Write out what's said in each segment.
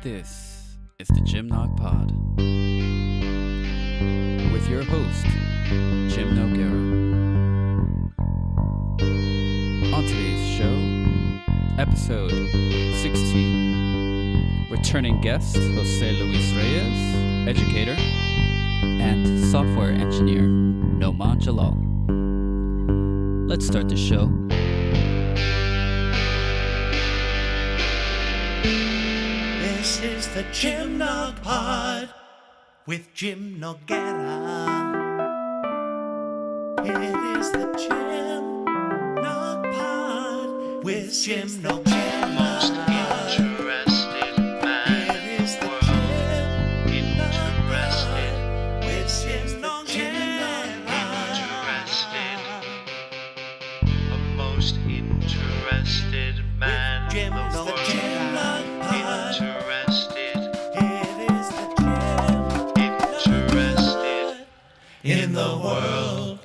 This is the Jim Nog Pod with your host, Jim Noguera. On today's show, episode 16, returning guest Jose Luis Reyes, educator, and software engineer Noman Jalal. Let's start the show. This is the Jim Nog Pod with Jim Noguera. It is the Jim Nog Pod with Jim Noguera. Most interested man It is the in Jim the Nog world. Pod with Jim A most interested man Jim in the Nog world. Pod. Interested, It is the Jim interested. in the world.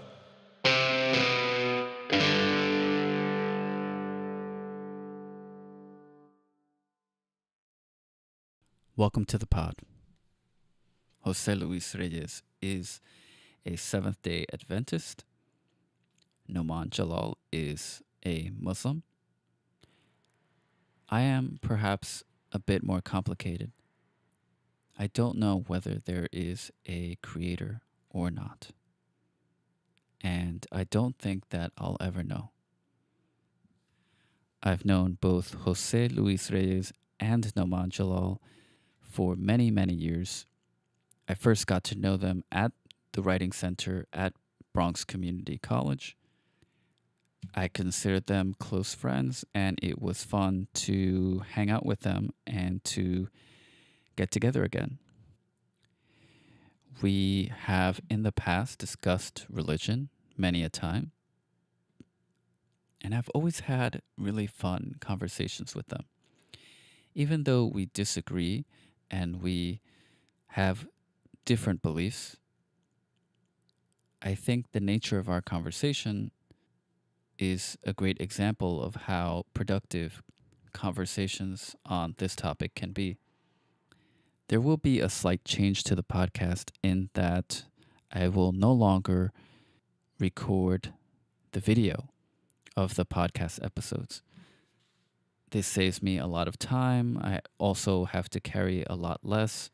Welcome to the pod. Jose Luis Reyes is a Seventh-day Adventist. Noman Jalal is a Muslim. I am perhaps a bit more complicated. I don't know whether there is a creator or not. And I don't think that I'll ever know. I've known both Jose Luis Reyes and Noman Jalal for many, many years. I first got to know them at the Writing Center at Bronx Community College. I considered them close friends, and it was fun to hang out with them and to get together again. We have in the past discussed religion many a time, and I've always had really fun conversations with them. Even though we disagree and we have different beliefs, I think the nature of our conversation is a great example of how productive conversations on this topic can be. There will be a slight change to the podcast in that I will no longer record the video of the podcast episodes. This saves me a lot of time. I also have to carry a lot less.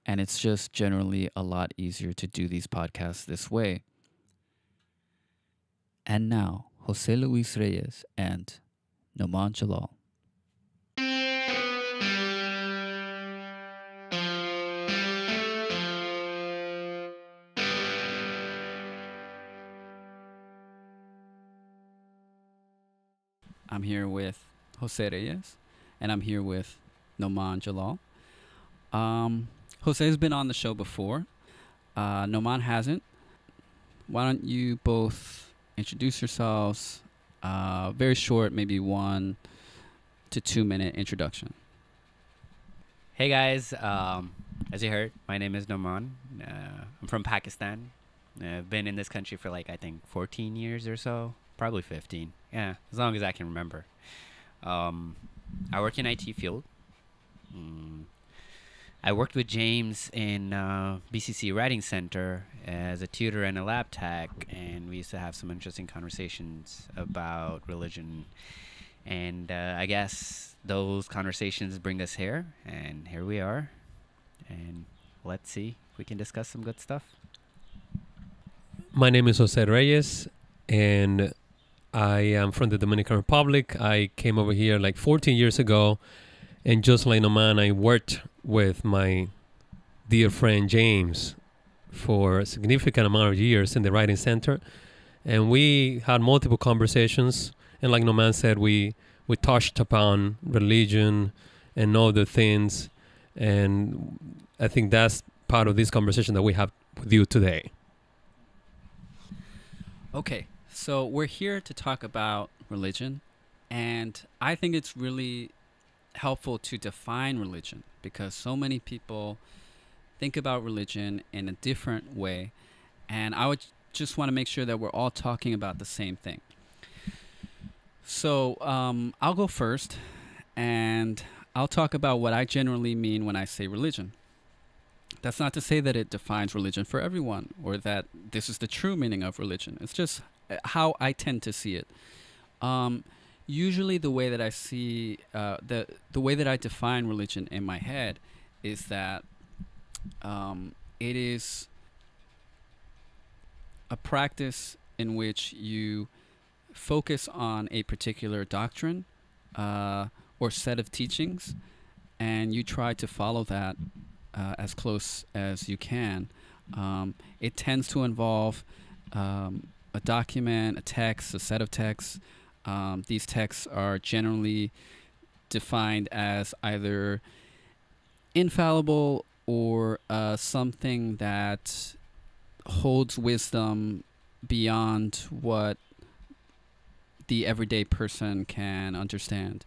And it's just generally a lot easier to do these podcasts this way. And now, Jose Luis Reyes and Noman Jalal. I'm here with Jose Reyes, and I'm here with Noman Jalal. Jose's been on the show before. Noman hasn't. Why don't you both introduce yourselves? Very short, maybe 1 to 2 minute introduction. Hey guys, as you heard, my name is Noman. I'm from Pakistan. I've been in this country for I think 14 years or so, probably 15. Yeah, as long as I can remember. I work in IT field. I worked with James in BCC Writing Center as a tutor and a lab tech, and we used to have some interesting conversations about religion. And I guess those conversations bring us here, and here we are. And let's see if we can discuss some good stuff. My name is Jose Reyes, and I am from the Dominican Republic. I came over here 14 years ago, and just like Noman, I worked with my dear friend James for a significant amount of years in the Writing Center, and we had multiple conversations. And like Noman said, we touched upon religion and other things, and I think that's part of this conversation that we have with you today. Okay, so we're here to talk about religion, and I think it's really helpful to define religion because so many people think about religion in a different way, and I would just want to make sure that we're all talking about the same thing. So I'll go first, and I'll talk about what I generally mean when I say religion. That's not to say that it defines religion for everyone or that this is the true meaning of religion. It's just how I tend to see it. Um, Usually, the way that I see the way that I define religion in my head is that it is a practice in which you focus on a particular doctrine or set of teachings, and you try to follow that as close as you can. It tends to involve a document, a text, a set of texts. These texts are generally defined as either infallible or something that holds wisdom beyond what the everyday person can understand.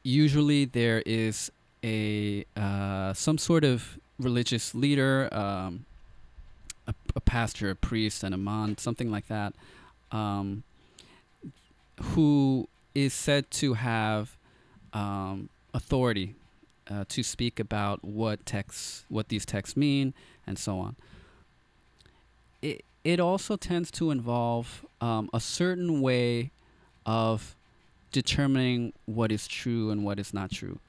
Usually there is a some sort of religious leader, a pastor, a priest, an imam, something like that, who is said to have authority to speak about what these texts mean, and so on. It also tends to involve a certain way of determining what is true and what is not true.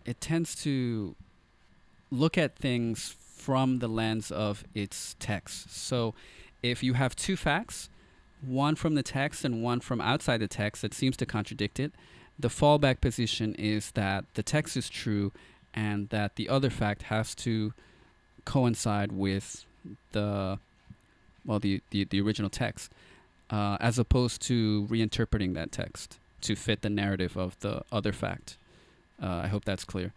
It tends to look at things from the lens of its text. So if you have two facts, one from the text and one from outside the text that seems to contradict it, the fallback position is that the text is true and that the other fact has to coincide with the original text, as opposed to reinterpreting that text to fit the narrative of the other fact. I hope that's clear.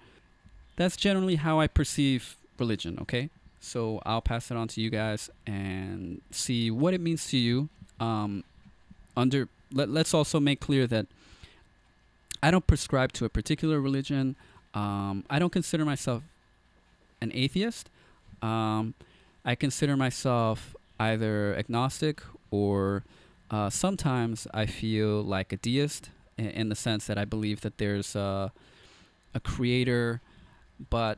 That's generally how I perceive religion, okay? So I'll pass it on to you guys and see what it means to you. Let's also make clear that I don't prescribe to a particular religion. I don't consider myself an atheist. I consider myself either agnostic or sometimes I feel like a deist in the sense that I believe that there's a creator, but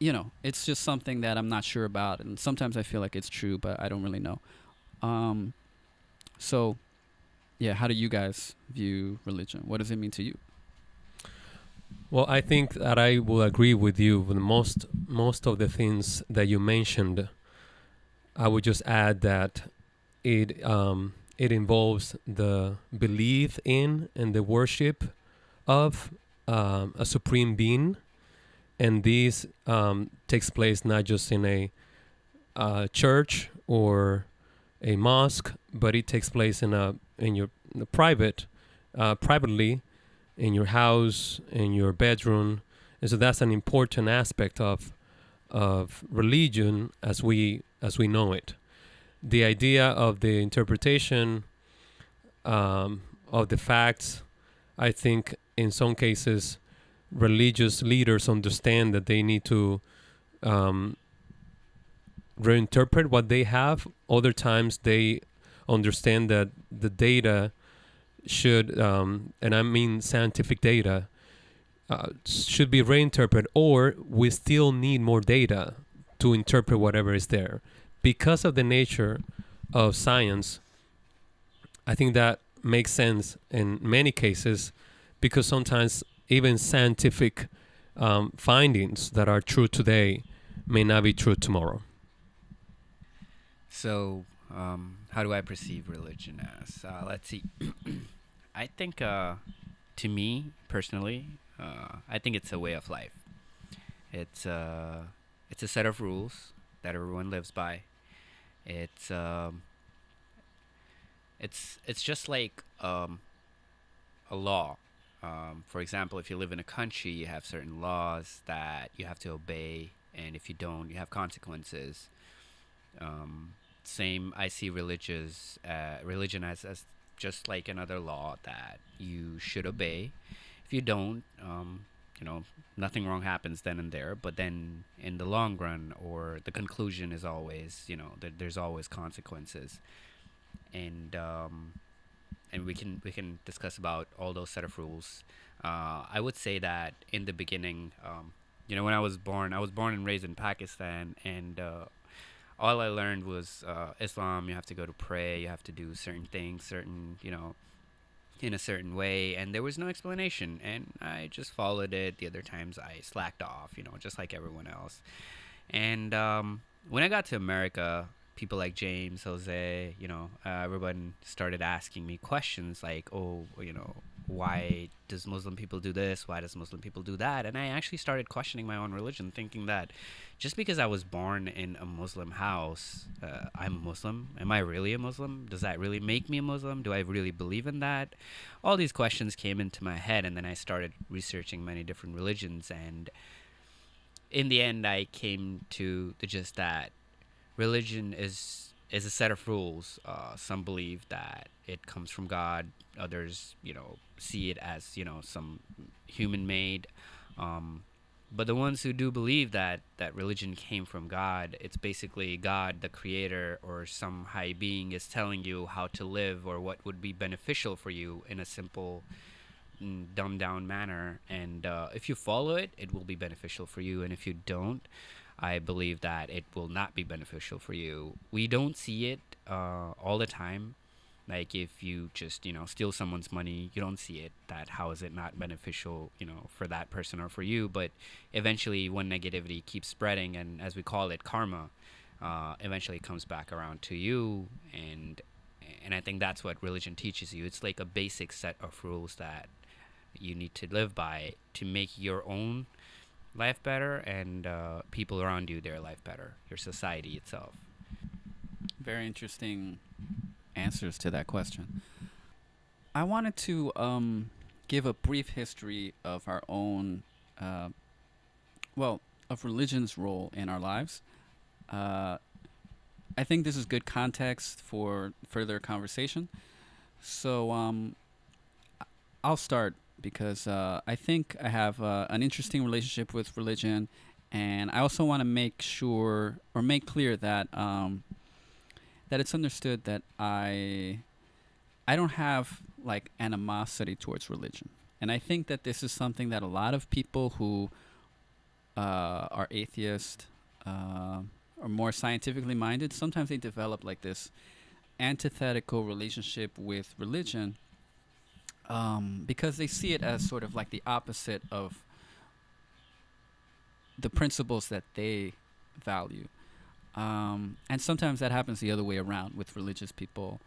it's just something that I'm not sure about, and sometimes I feel like it's true, but I don't really know. So, yeah, how do you guys view religion? What does it mean to you? Well, I think that I will agree with you with most of the things that you mentioned. I would just add that it involves the belief in and the worship of a supreme being, and this takes place not just in a church or a mosque, but it takes place in your privately in your house, in your bedroom, and so that's an important aspect of religion as we know it. The idea of the interpretation of the facts, I think in some cases religious leaders understand that they need to reinterpret what they have. Other times they understand that the data should, and I mean scientific data, should be reinterpreted, or we still need more data to interpret whatever is there. Because of the nature of science, I think that makes sense in many cases, because sometimes even scientific findings that are true today may not be true tomorrow. So, how do I perceive religion as? Let's see. I think, to me personally, I think it's a way of life. It's a set of rules that everyone lives by. It's just like a law. For example, if you live in a country, you have certain laws that you have to obey, and if you don't, you have consequences. Same, I see religion as just like another law that you should obey. If you don't, nothing wrong happens then and there. But then in the long run, or the conclusion is always, there's always consequences. And and we can discuss about all those set of rules. I would say that in the beginning, when I was born and raised in Pakistan, and all I learned was Islam. You have to go to pray. You have to do certain things, in a certain way, and there was no explanation. And I just followed it. The other times I slacked off, just like everyone else. And when I got to America, people like James, Jose, everyone started asking me questions like, oh, why does Muslim people do this? Why does Muslim people do that? And I actually started questioning my own religion, thinking that just because I was born in a Muslim house, I'm a Muslim. Am I really a Muslim? Does that really make me a Muslim? Do I really believe in that? All these questions came into my head, and then I started researching many different religions. And in the end, I came to the gist that religion is a set of rules. Some believe that it comes from God. Others, see it as some human-made. But the ones who do believe that religion came from God, it's basically God, the creator, or some high being is telling you how to live or what would be beneficial for you in a simple, dumbed down manner. And if you follow it, it will be beneficial for you. And if you don't, I believe that it will not be beneficial for you. We don't see it all the time. Like if you just, steal someone's money, you don't see it. That how is it not beneficial, for that person or for you? But eventually when negativity keeps spreading, and as we call it, karma, eventually it comes back around to you. And I think that's what religion teaches you. It's like a basic set of rules that you need to live by to make your own life better and people around you, their life better, your society itself. Very interesting answers to that question. I wanted to give a brief history of our own, of religion's role in our lives. I think this is good context for further conversation. So I'll start because I think I have an interesting relationship with religion, and I also want to make sure or make clear that that it's understood that I don't have like animosity towards religion. And I think that this is something that a lot of people who are atheist or more scientifically minded, sometimes they develop like this antithetical relationship with religion because they see it as sort of like the opposite of the principles that they value. And sometimes that happens the other way around with religious people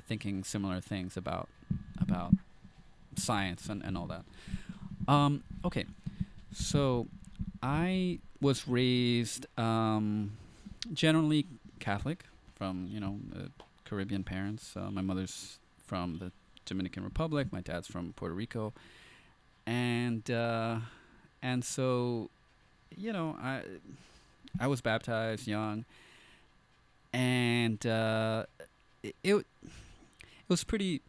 thinking similar things about science and all that. Okay, so I was raised generally Catholic from Caribbean parents. My mother's from the Dominican Republic. My dad's from Puerto Rico, and so I was baptized young, and it was pretty.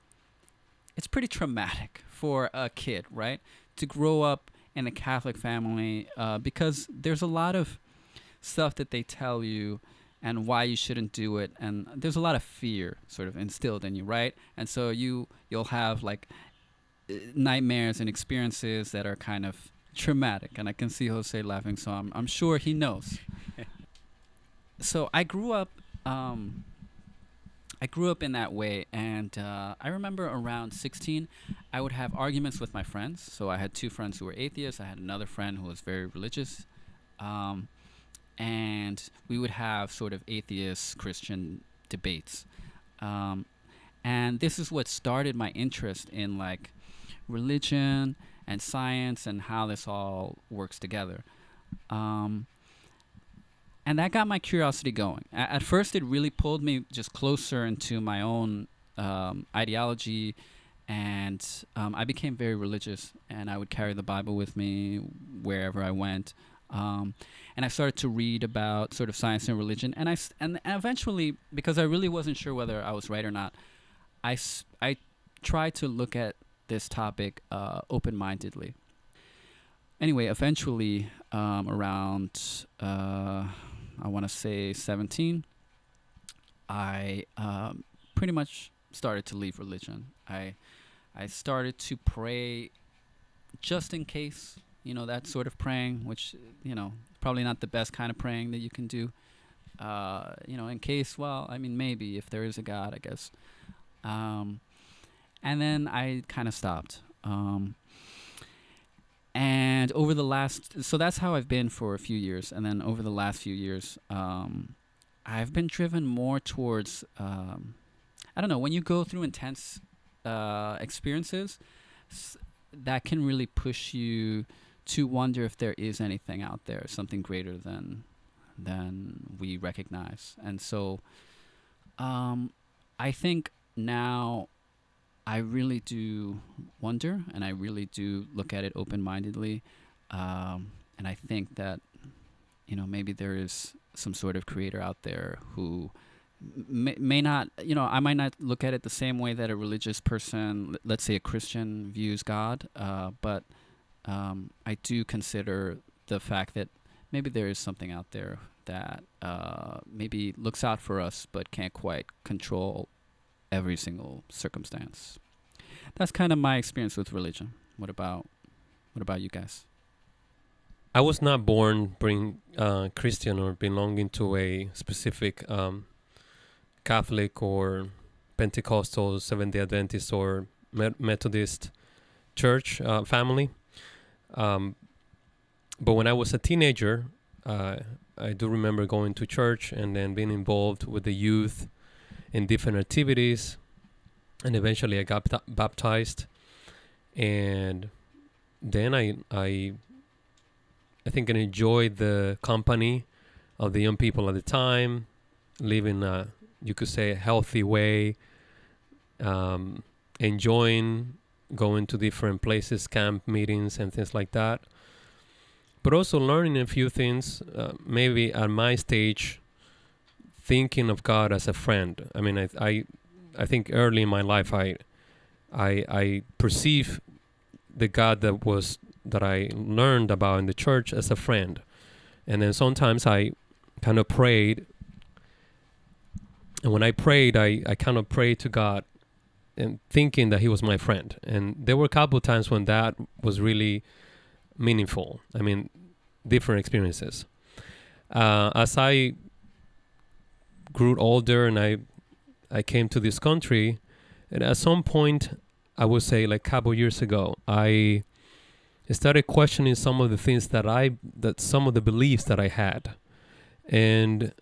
It's pretty traumatic for a kid, right, to grow up in a Catholic family because there's a lot of stuff that they tell you and why you shouldn't do it, and there's a lot of fear sort of instilled in you, right? And so you'll have like nightmares and experiences that are kind of traumatic, and I can see Jose laughing, so I'm sure he knows. So I grew up in that way, and I remember around 16, I would have arguments with my friends. So I had two friends who were atheists. I had another friend who was very religious, and we would have sort of atheist Christian debates. And this is what started my interest in like religion and science and how this all works together. And that got my curiosity going. At first, it really pulled me just closer into my own ideology, and I became very religious, and I would carry the Bible with me wherever I went. And I started to read about sort of science and religion, and and eventually, because I really wasn't sure whether I was right or not, I tried to look at this topic open-mindedly. Anyway, eventually, around I want to say 17, I pretty much started to leave religion. I started to pray just in case, that sort of praying, which, probably not the best kind of praying that you can do. In case, maybe if there is a God, I guess. And then I kind of stopped. And over the so that's how I've been for a few years. And then over the last few years, I've been driven more towards, I don't know, when you go through intense experiences, that can really push you to wonder if there is anything out there, something greater than we recognize. And so I think now I really do wonder, and I really do look at it open-mindedly, and I think that maybe there is some sort of creator out there who may not, I might not look at it the same way that a religious person, let's say a Christian, views God, but I do consider the fact that maybe there is something out there that maybe looks out for us but can't quite control every single circumstance. That's kind of my experience with religion. What about you guys? I was not born being Christian or belonging to a specific Catholic or Pentecostal, Seventh-day Adventist or Methodist church family. But when I was a teenager, I do remember going to church and then being involved with the youth in different activities. And eventually I got baptized. And then I think I enjoyed the company of the young people at the time, living you could say a healthy way, enjoying going to different places, camp meetings and things like that. But also learning a few things, maybe at my stage, thinking of God as a friend. I mean, I think early in my life, I perceive the God that I learned about in the church as a friend. And then sometimes I kind of prayed. And when I prayed, I kind of prayed to God and thinking that he was my friend. And there were a couple of times when that was really meaningful. I mean, different experiences. As I grew older and I came to this country, and at some point, I would say like a couple years ago, I started questioning some of the things that some of the beliefs that I had. And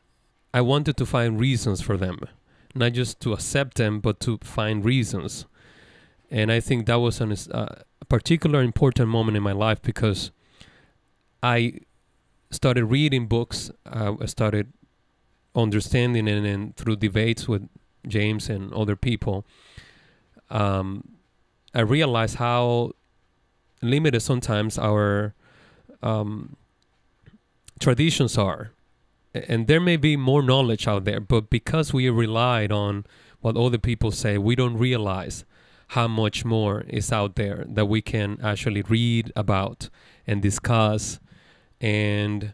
I wanted to find reasons for them, not just to accept them, but to find reasons. And I think that was a particular important moment in my life because I started reading books. I started understanding, and then through debates with James and other people, I realized how limited sometimes our traditions are. And there may be more knowledge out there, but because we relied on what other people say, we don't realize how much more is out there that we can actually read about and discuss and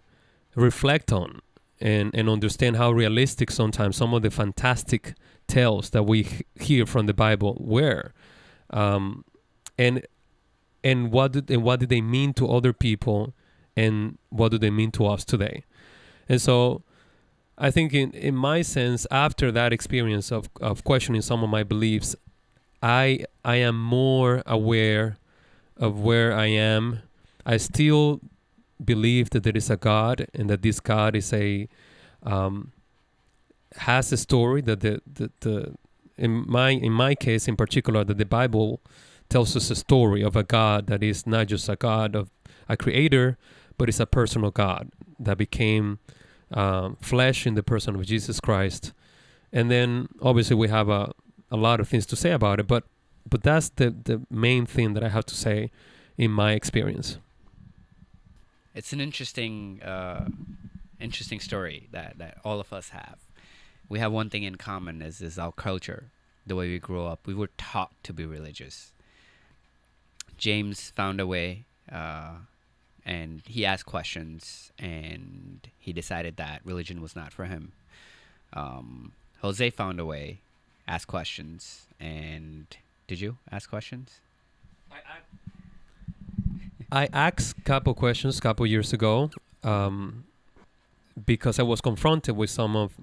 reflect on and understand how realistic sometimes some of the fantastic tales that we hear from the Bible were. And what did they mean to other people, and what do they mean to us today? And so I think in my sense, after that experience of questioning some of my beliefs, I am more aware of where I am. I still believe that there is a God, and that this God is has a story that in my case in particular, that the Bible tells us a story of a God that is not just a God of a creator, but is a personal God that became flesh in the person of Jesus Christ. And then obviously we have a lot of things to say about it, but that's the main thing that I have to say in my experience. It's an interesting story that all of us have. We have one thing in common is our culture, the way we grew up. We were taught to be religious. James found a way, and he asked questions, and he decided that religion was not for him. Jose found a way ask questions. And did you ask questions? I asked a couple questions a couple years ago because I was confronted with some of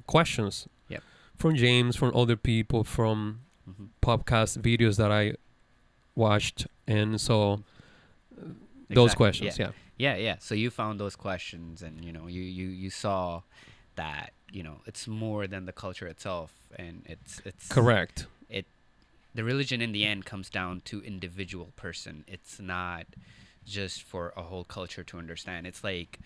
questions Yep. from James, from other people, from Mm-hmm. podcast videos that I watched, and so those questions, yeah. Yeah. So you found those questions, and you saw that it's more than the culture itself, and it's Correct. The religion in the end comes down to individual person. It's not just for a whole culture to understand. It's like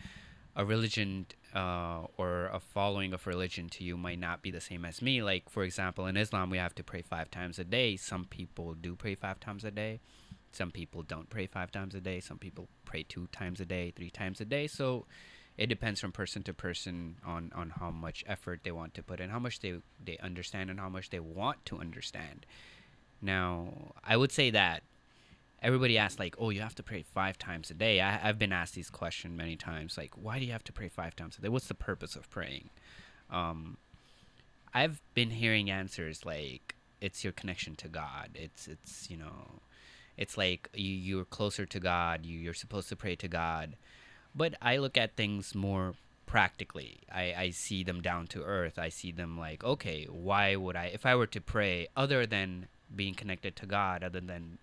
a religion or a following of religion to you might not be the same as me. Like, for example, in Islam, we have to pray 5 times a day. Some people do pray 5 times a day. Some people don't pray 5 times a day. Some people pray 2 times a day, 3 times a day. So it depends from person to person on how much effort they want to put in, how much they understand, and how much they want to understand. Now, I would say that everybody asks, like, oh, you have to pray 5 times a day. I've been asked these questions many times, like, why do you have to pray 5 times a day? What's the purpose of praying? I've been hearing answers like, it's your connection to God. It's like you're closer to God. You're supposed to pray to God. But I look at things more practically. I see them down to earth. I see them like, okay, why would I, if I were to pray other than being connected to God, other than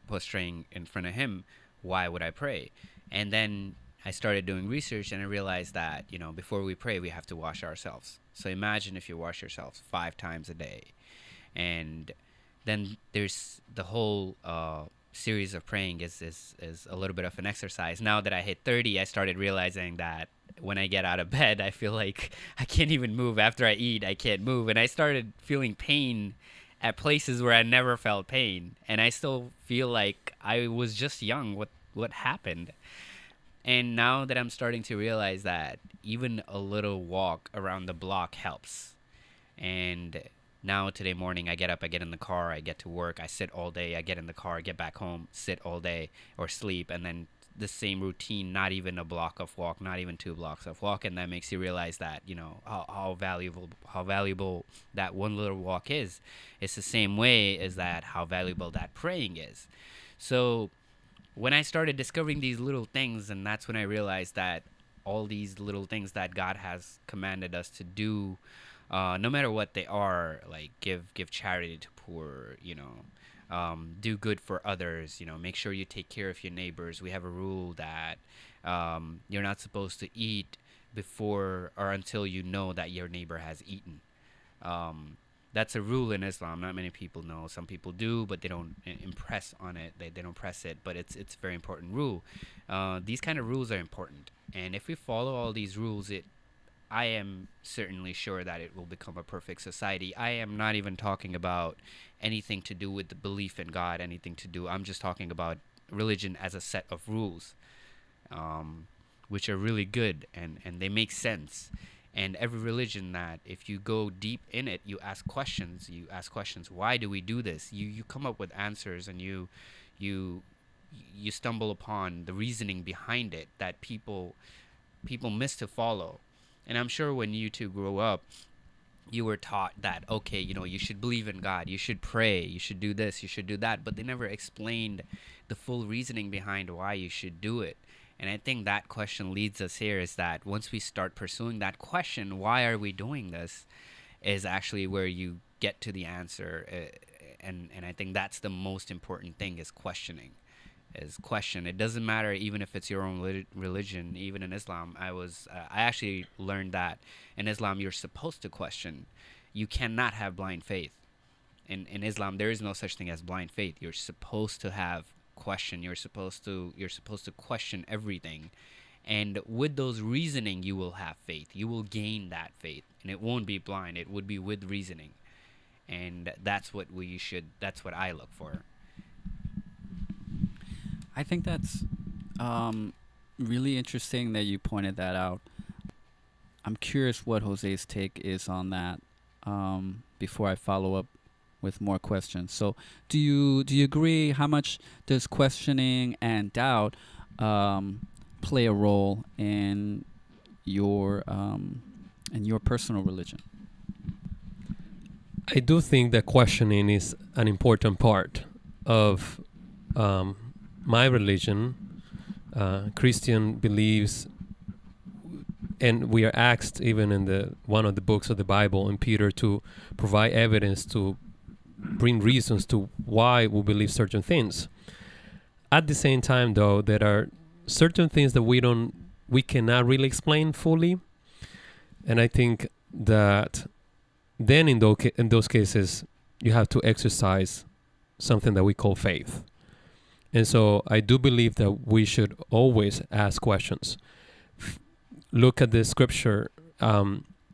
prostrating in front of him, why would I pray? And then I started doing research, and I realized that before we pray, we have to wash ourselves. So imagine if you wash yourselves 5 times a day, and then there's the whole series of praying is a little bit of an exercise. Now that I hit 30, I started realizing that when I get out of bed, I feel like I can't even move. After I eat, I can't move, and I started feeling pain at places where I never felt pain, and I still feel like I was just young. What happened? And now that I'm starting to realize that even a little walk around the block helps. And now today morning, I get up, I get in the car, I get to work, I sit all day, I get in the car, get back home, sit all day, or sleep, and then the same routine, not even a block of walk, not even 2 blocks of walk, and that makes you realize that how valuable that one little walk is. It's the same way as that how valuable that praying is. So when I started discovering these little things, and that's when I realized that all these little things that God has commanded us to do, no matter what they are, like give charity to poor, do good for others, make sure you take care of your neighbors. We have a rule that you're not supposed to eat before or until you know that your neighbor has eaten. That's a rule in Islam. Not many people know. Some people do, but they don't impress on it. They don't press it, but it's a very important rule. These kind of rules are important, and if we follow all these rules, I am certainly sure that it will become a perfect society. I am not even talking about anything to do with the belief in God, I'm just talking about religion as a set of rules, which are really good, and they make sense. And every religion that, if you go deep in it, you ask questions. Why do we do this? You come up with answers, and you stumble upon the reasoning behind it that people miss to follow. And I'm sure when you two grew up, you were taught that, okay, you should believe in God, you should pray, you should do this, you should do that, but they never explained the full reasoning behind why you should do it. And I think that question leads us here, is that once we start pursuing that question, why are we doing this, is actually where you get to the answer. And I think that's the most important thing, is questioning. It doesn't matter even if it's your own religion. Even in Islam, I actually learned that in Islam you're supposed to question. You cannot have blind faith. In Islam there is no such thing as blind faith. You're supposed to have question. You're supposed to question everything, and with those reasoning you will have faith. You will gain that faith, and it won't be blind. It would be with reasoning, and that's what I look for. I think that's really interesting that you pointed that out. I'm curious what Jose's take is on that before I follow up with more questions. So do you agree? How much does questioning and doubt play a role in your personal religion? I do think that questioning is an important part of my religion. Christian beliefs, and we are asked even in the one of the books of the Bible in Peter to provide evidence, to bring reasons to why we believe certain things. At the same time, though, there are certain things that we cannot really explain fully, and I think that then in those cases you have to exercise something that we call faith. And so I do believe that we should always ask questions. Look at the scripture,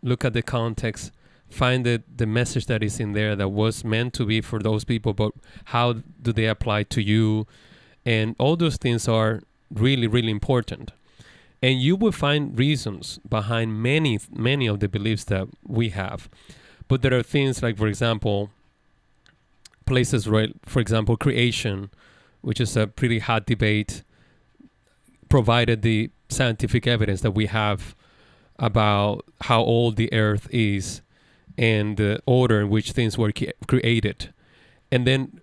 look at the context, find the message that is in there that was meant to be for those people, but how do they apply to you? And all those things are really, really important. And you will find reasons behind many of the beliefs that we have. But there are things like, for example, places, right? For example, creation, which is a pretty hot debate, provided the scientific evidence that we have about how old the earth is and the order in which things were created. And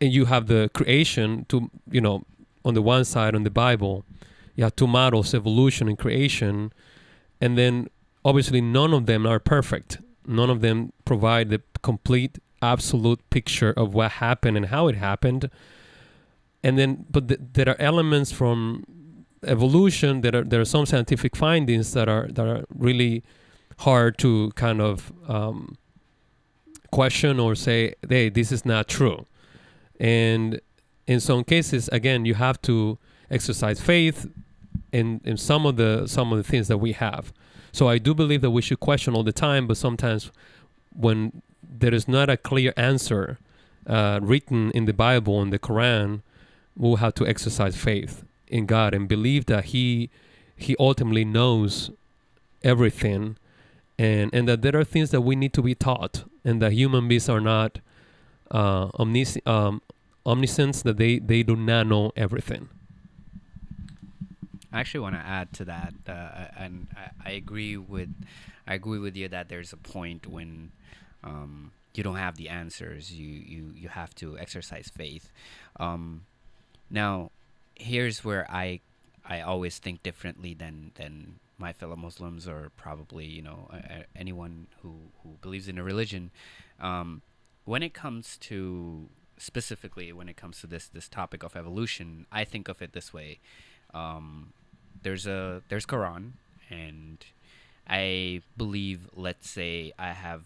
you have the creation to, on the one side, on the Bible, you have two models, evolution and creation. And then obviously none of them are perfect. None of them provide the complete, absolute picture of what happened and how it happened. And then, but there are elements from evolution. There are some scientific findings that are really hard to kind of question or say, hey, this is not true. And in some cases, again, you have to exercise faith in some of the things that we have. So I do believe that we should question all the time, but sometimes when there is not a clear answer written in the Bible, in the Quran, we'll have to exercise faith in God and believe that He ultimately knows everything, and that there are things that we need to be taught, and that human beings are not omniscient, that they do not know everything. I actually want to add to that, and I agree with you that there's a point when you don't have the answers. You have to exercise faith. Now, here's where I always think differently than my fellow Muslims, or probably anyone who believes in a religion. When it comes to specifically when it comes to this topic of evolution, I think of it this way. There's Quran, and I believe, let's say I have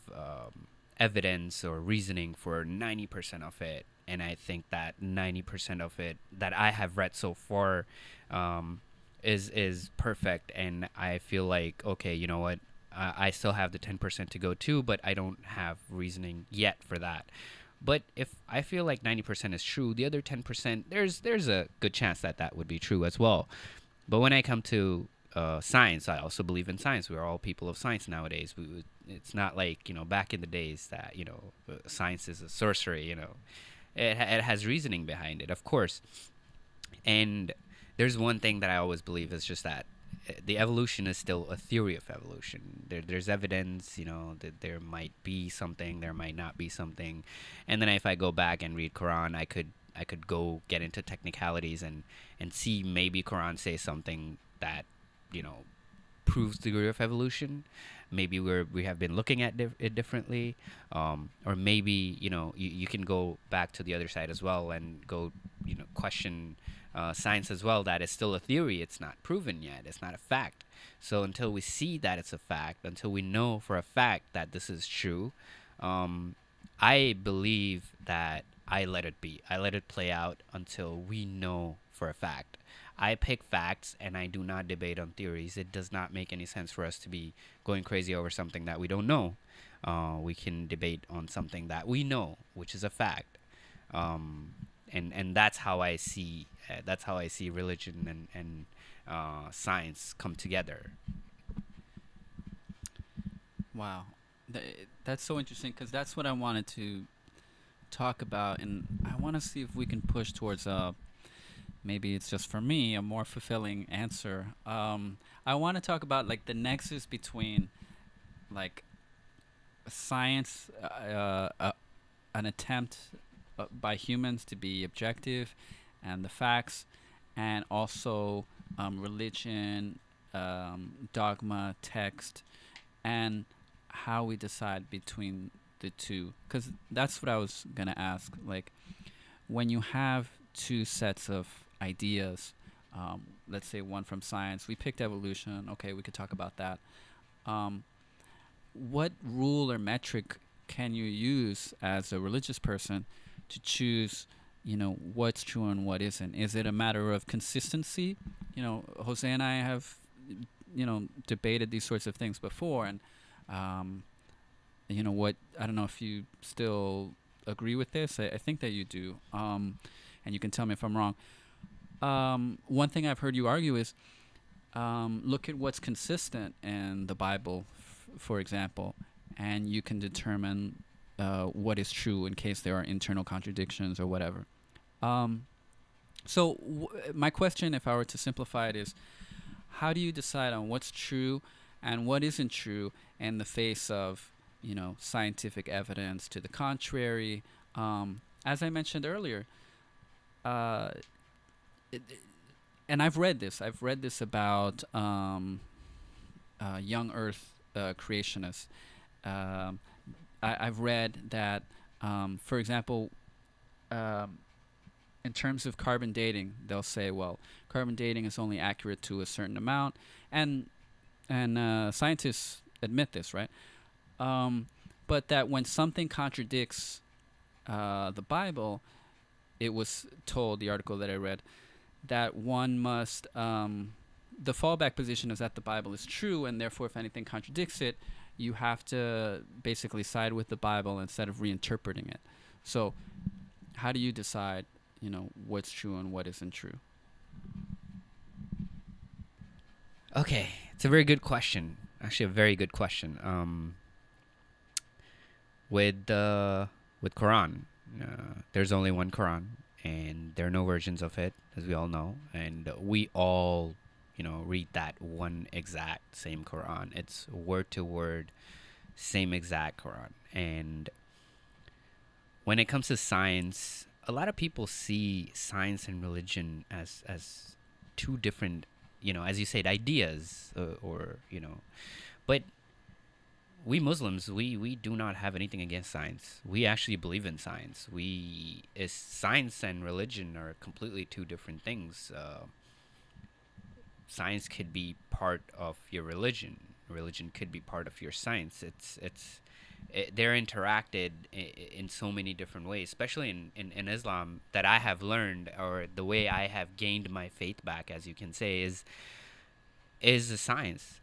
evidence or reasoning for 90% of it, and I think that 90% of it that I have read so far is perfect, and I feel like, okay, you know what, I still have the 10% to go too, but I don't have reasoning yet for that. But if I feel like 90% is true, the other 10%, there's a good chance that would be true as well. But when I come to science, I also believe in science. We're all people of science nowadays. It's not like, back in the days that, science is a sorcery, It has reasoning behind it, of course. And there's one thing that I always believe is just that the evolution is still a theory of evolution. There's evidence, that there might be something, there might not be something. And then if I go back and read Quran, I could go get into technicalities and see maybe Quran say something that, proves the theory of evolution. Maybe we have been looking at it differently, or maybe you can go back to the other side as well and go question science as well, that is still a theory. It's not proven yet. It's not a fact. So until we see that it's a fact, until we know for a fact that this is true, I believe that I let it be. I let it play out until we know for a fact. I pick facts and I do not debate on theories. It does not make any sense for us to be going crazy over something that we don't know. We can debate on something that we know, which is a fact. And that's how I see religion and science come together. Wow. That's so interesting, because that's what I wanted to talk about, and I want to see if we can push towards maybe it's just for me a more fulfilling answer. I want to talk about like the nexus between like science, an attempt by humans to be objective, and the facts, and also religion, dogma, text, and how we decide between the two. Because that's what I was going to ask. Like, when you have two sets of ideas, let's say one from science, we picked evolution. Okay, we could talk about that. Um, what rule or metric can you use as a religious person to choose, what's true and what isn't? Is it a matter of consistency? Jose and I have, debated these sorts of things before, and what, I don't know if you still agree with this. I think that you do, and you can tell me if I'm wrong. One thing I've heard you argue is, look at what's consistent in the Bible, for example, and you can determine what is true in case there are internal contradictions or whatever. My question, if I were to simplify it, is how do you decide on what's true and what isn't true in the face of, scientific evidence to the contrary? As I mentioned earlier, and I've read this about young Earth creationists. I've read that, for example, in terms of carbon dating, they'll say, well, carbon dating is only accurate to a certain amount, and scientists admit this, right? But that when something contradicts the Bible, it was told, the article that I read, that one must, the fallback position is that the Bible is true, and therefore if anything contradicts it, you have to basically side with the Bible instead of reinterpreting it. So how do you decide, what's true and what isn't true? Okay, it's a very good question. Actually, a very good question. With Quran, there's only one Quran, and there are no versions of it, as we all know. And we all, read that one exact same Quran. It's word to word, same exact Quran. And when it comes to science, a lot of people see science and religion as two different, as you said, ideas, but we Muslims, we do not have anything against science. We actually believe in science. Science and religion are completely two different things. Science could be part of your religion. Religion could be part of your science. They're interacted in so many different ways, especially in Islam, that I have learned, or the way I have gained my faith back, as you can say, is the science.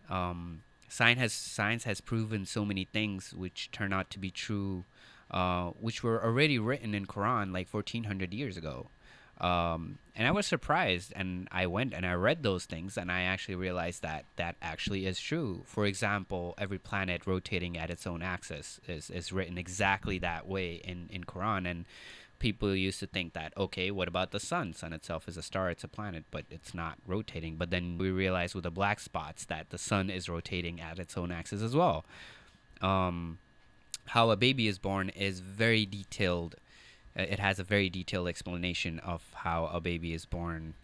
Science has proven so many things which turn out to be true, which were already written in Quran like 1400 years ago. And I was surprised, and I went and I read those things, and I actually realized that actually is true. For example, every planet rotating at its own axis is written exactly that way in Quran. And people used to think that, okay, what about the sun? Sun itself is a star, it's a planet, but it's not rotating. But then we realized with the black spots that the sun is rotating at its own axis as well. How a baby is born is very detailed. It has a very detailed explanation of how a baby is born,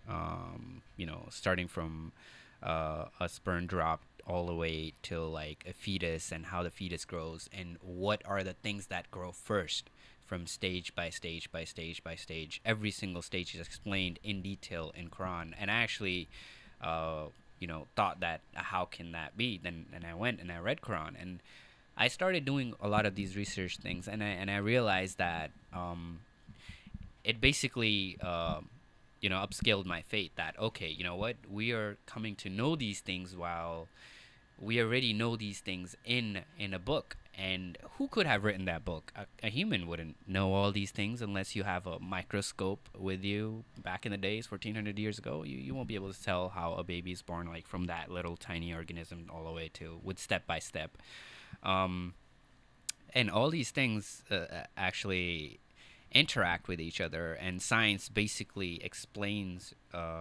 starting from a sperm drop all the way to like a fetus, and how the fetus grows, and what are the things that grow first, from stage by stage by stage by stage. Every single stage is explained in detail in Quran. And I actually, thought that, how can that be? Then I went and I read Quran, and I started doing a lot of these research things, and I realized that it basically upscaled my faith. That, okay, you know what, we are coming to know these things while we already know these things in a book. And who could have written that book? A human wouldn't know all these things unless you have a microscope with you. Back in the days, 1400 years ago, you won't be able to tell how a baby is born, like from that little tiny organism all the way to with step by step. And all these things actually interact with each other, and science basically explains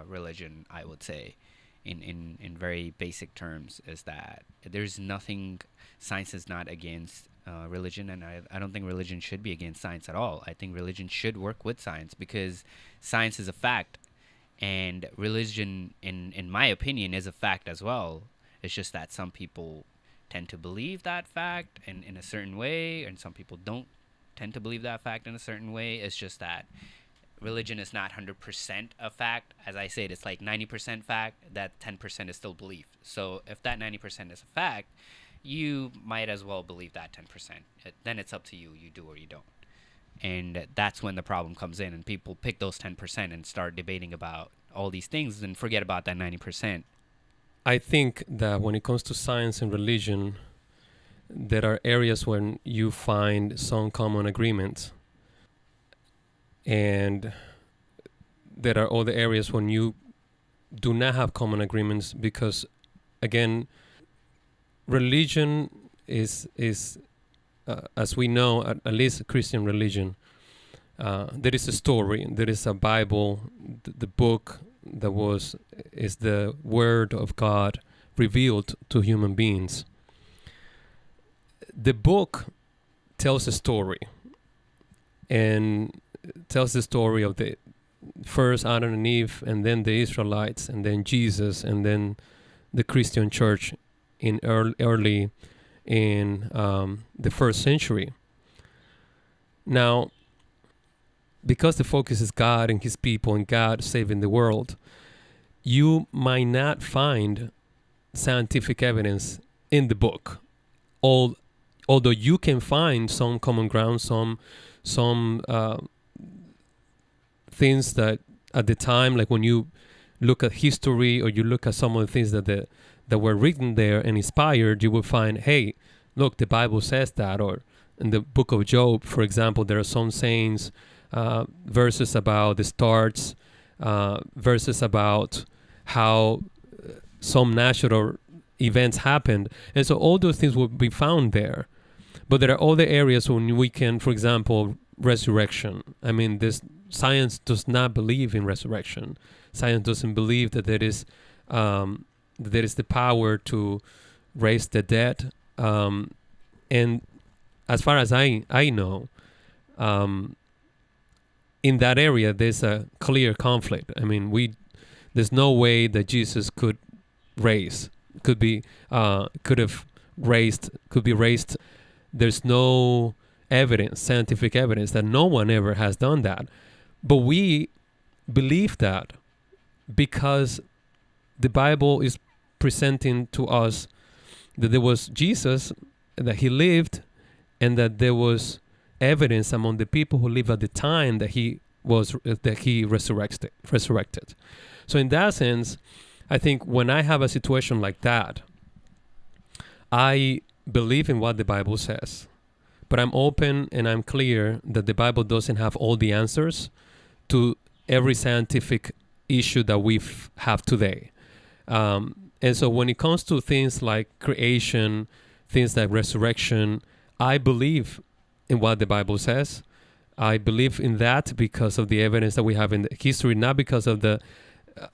religion, I would say, in very basic terms, is that there's nothing, science is not against religion, and I don't think religion should be against science at all. I think religion should work with science because science is a fact, and religion, in my opinion, is a fact as well. It's just that some people tend to believe that fact in a certain way, and some people don't tend to believe that fact in a certain way. It's just that religion is not 100% a fact. As I said, it's like 90% fact, that 10% is still belief. So if that 90% is a fact, you might as well believe that 10%. Then it's up to you. You do or you don't. And that's when the problem comes in, and people pick those 10% and start debating about all these things and forget about that 90%. I think that when it comes to science and religion, there are areas when you find some common agreements, and there are other areas when you do not have common agreements because, again, religion is as we know, at least Christian religion, there is a story, there is a Bible, the book that is the word of God revealed to human beings. The book tells a story, and tells the story of the first Adam and Eve, and then the Israelites, and then Jesus, and then the Christian church in early in the first century. Now, because the focus is God and his people and God saving the world, you might not find scientific evidence in the book. Although you can find some common ground, some things that at the time, like when you look at history or you look at some of the things that were written there and inspired, you will find, hey, look, the Bible says that. Or in the book of Job, for example, there are some sayings, verses about the stars, verses about how some natural events happened. And so all those things will be found there. But there are other areas when we can, for example, resurrection. I mean, science does not believe in resurrection. Science doesn't believe that there is the power to raise the dead. And as far as I know, in that area, there's a clear conflict. I mean, there's no way that Jesus could be raised. There's no evidence, scientific evidence, that no one ever has done that. But we believe that because the Bible is presenting to us that there was Jesus, that he lived, and that there was evidence among the people who lived at the time that he resurrected. So in that sense, I think when I have a situation like that, I believe in what the Bible says, but I'm open and I'm clear that the Bible doesn't have all the answers to every scientific issue that we have today. And so when it comes to things like creation, things like resurrection, I believe in what the Bible says. I believe in that because of the evidence that we have in the history, not because of that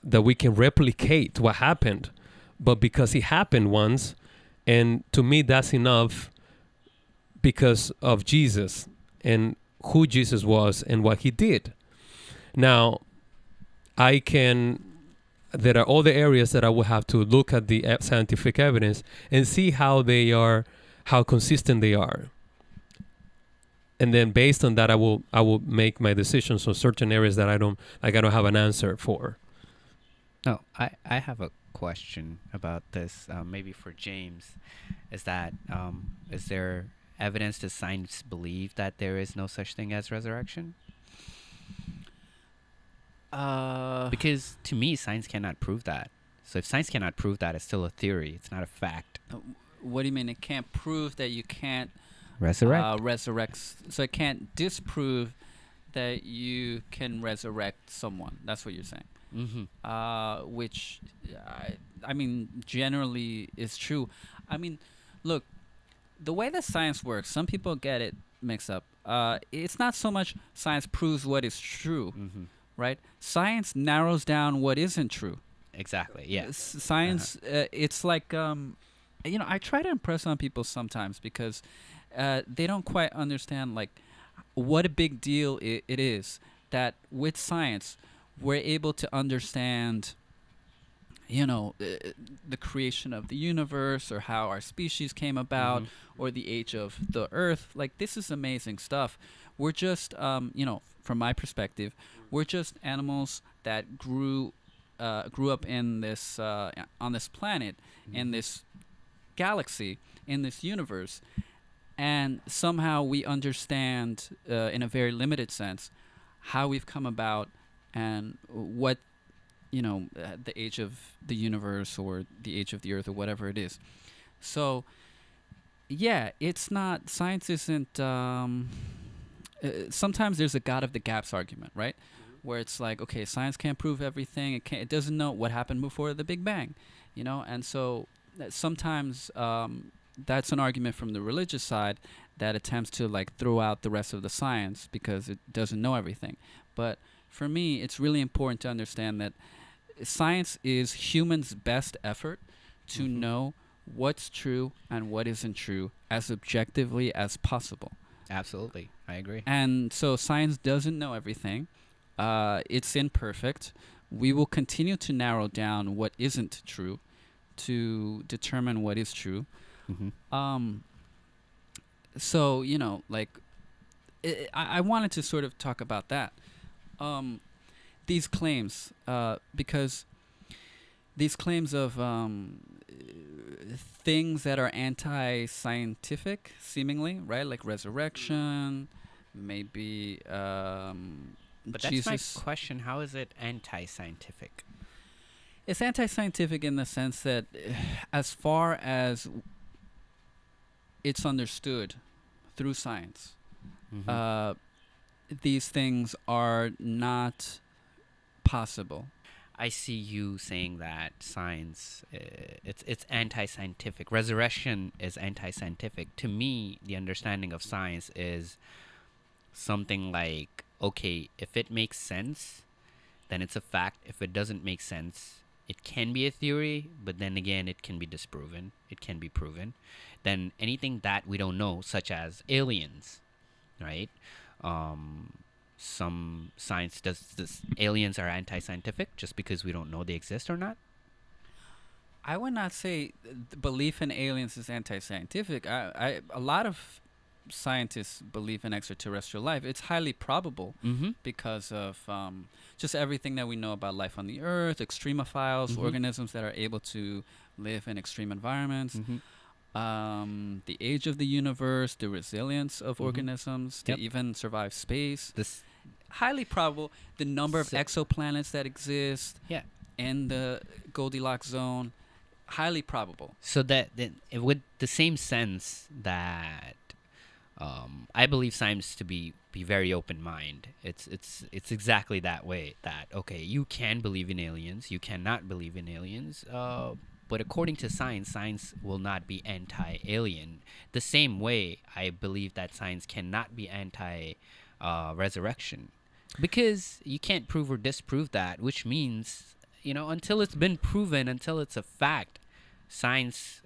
we can replicate what happened, but because it happened once. And to me, that's enough because of Jesus and who Jesus was and what he did. Now, there are other areas that I will have to look at the scientific evidence and see how consistent they are. And then based on that, I will make my decisions on certain areas that I don't have an answer for. No, I have a question about this, maybe for James. Is there evidence that science believe that there is no such thing as resurrection? Because to me, science cannot prove that. So if science cannot prove that, it's still a theory. It's not a fact. What do you mean? It can't prove that you can't resurrect. So it can't disprove that you can resurrect someone. That's what you're saying. Mm-hmm. Which, I mean, generally is true. I mean, look, the way that science works, some people get it mixed up. It's not so much science proves what is true, right? Science narrows down what isn't true. Exactly. Yes. Science. It's like I try to impress on people sometimes because they don't quite understand like what a big deal it is that with science we're able to understand, the creation of the universe or how our species came about or the age of the earth. Like, this is amazing stuff. We're just, from my perspective, we're just animals that grew up in this on this planet, in this galaxy, in this universe, and somehow we understand in a very limited sense how we've come about and what the age of the universe or the age of the earth or whatever it is. So yeah, it's not, science isn't sometimes there's a god of the gaps argument, right? Where it's like, okay, science can't prove everything, it doesn't know what happened before the Big Bang, and so sometimes that's an argument from the religious side that attempts to like throw out the rest of the science because it doesn't know everything. But for me, it's really important to understand that science is humans' best effort to know what's true and what isn't true as objectively as possible. Absolutely, I agree. And so science doesn't know everything. It's imperfect. We will continue to narrow down what isn't true to determine what is true. So, I wanted to sort of talk about that. These claims, because these claims of things that are anti-scientific, seemingly, right? Like resurrection, maybe But Jesus. that's my question. How is it anti-scientific? It's anti-scientific in the sense that as far as it's understood through science, these things are not possible. I see you saying that science, it's anti-scientific. Resurrection is anti-scientific. To me, the understanding of science is something like, okay, if it makes sense, then it's a fact. If it doesn't make sense, it can be a theory, but then again, it can be disproven. It can be proven. Then anything that we don't know, such as aliens, right? Some science does this. Aliens are anti-scientific just because we don't know they exist or not. I would not say the belief in aliens is anti-scientific. A lot of scientists believe in extraterrestrial life. It's highly probable because of just everything that we know about life on the Earth, extremophiles, organisms that are able to live in extreme environments, the age of the universe, the resilience of organisms to even survive space. This Highly probable. The number of So- exoplanets that exist yeah. in the Goldilocks zone, highly probable. So that with the same sense that I believe science to be very open mind. It's exactly that way. That okay, you can believe in aliens, you cannot believe in aliens. But according to science, science will not be anti-alien. The same way, I believe that science cannot be anti-resurrection, because you can't prove or disprove that. Which means, until it's been proven, until it's a fact, science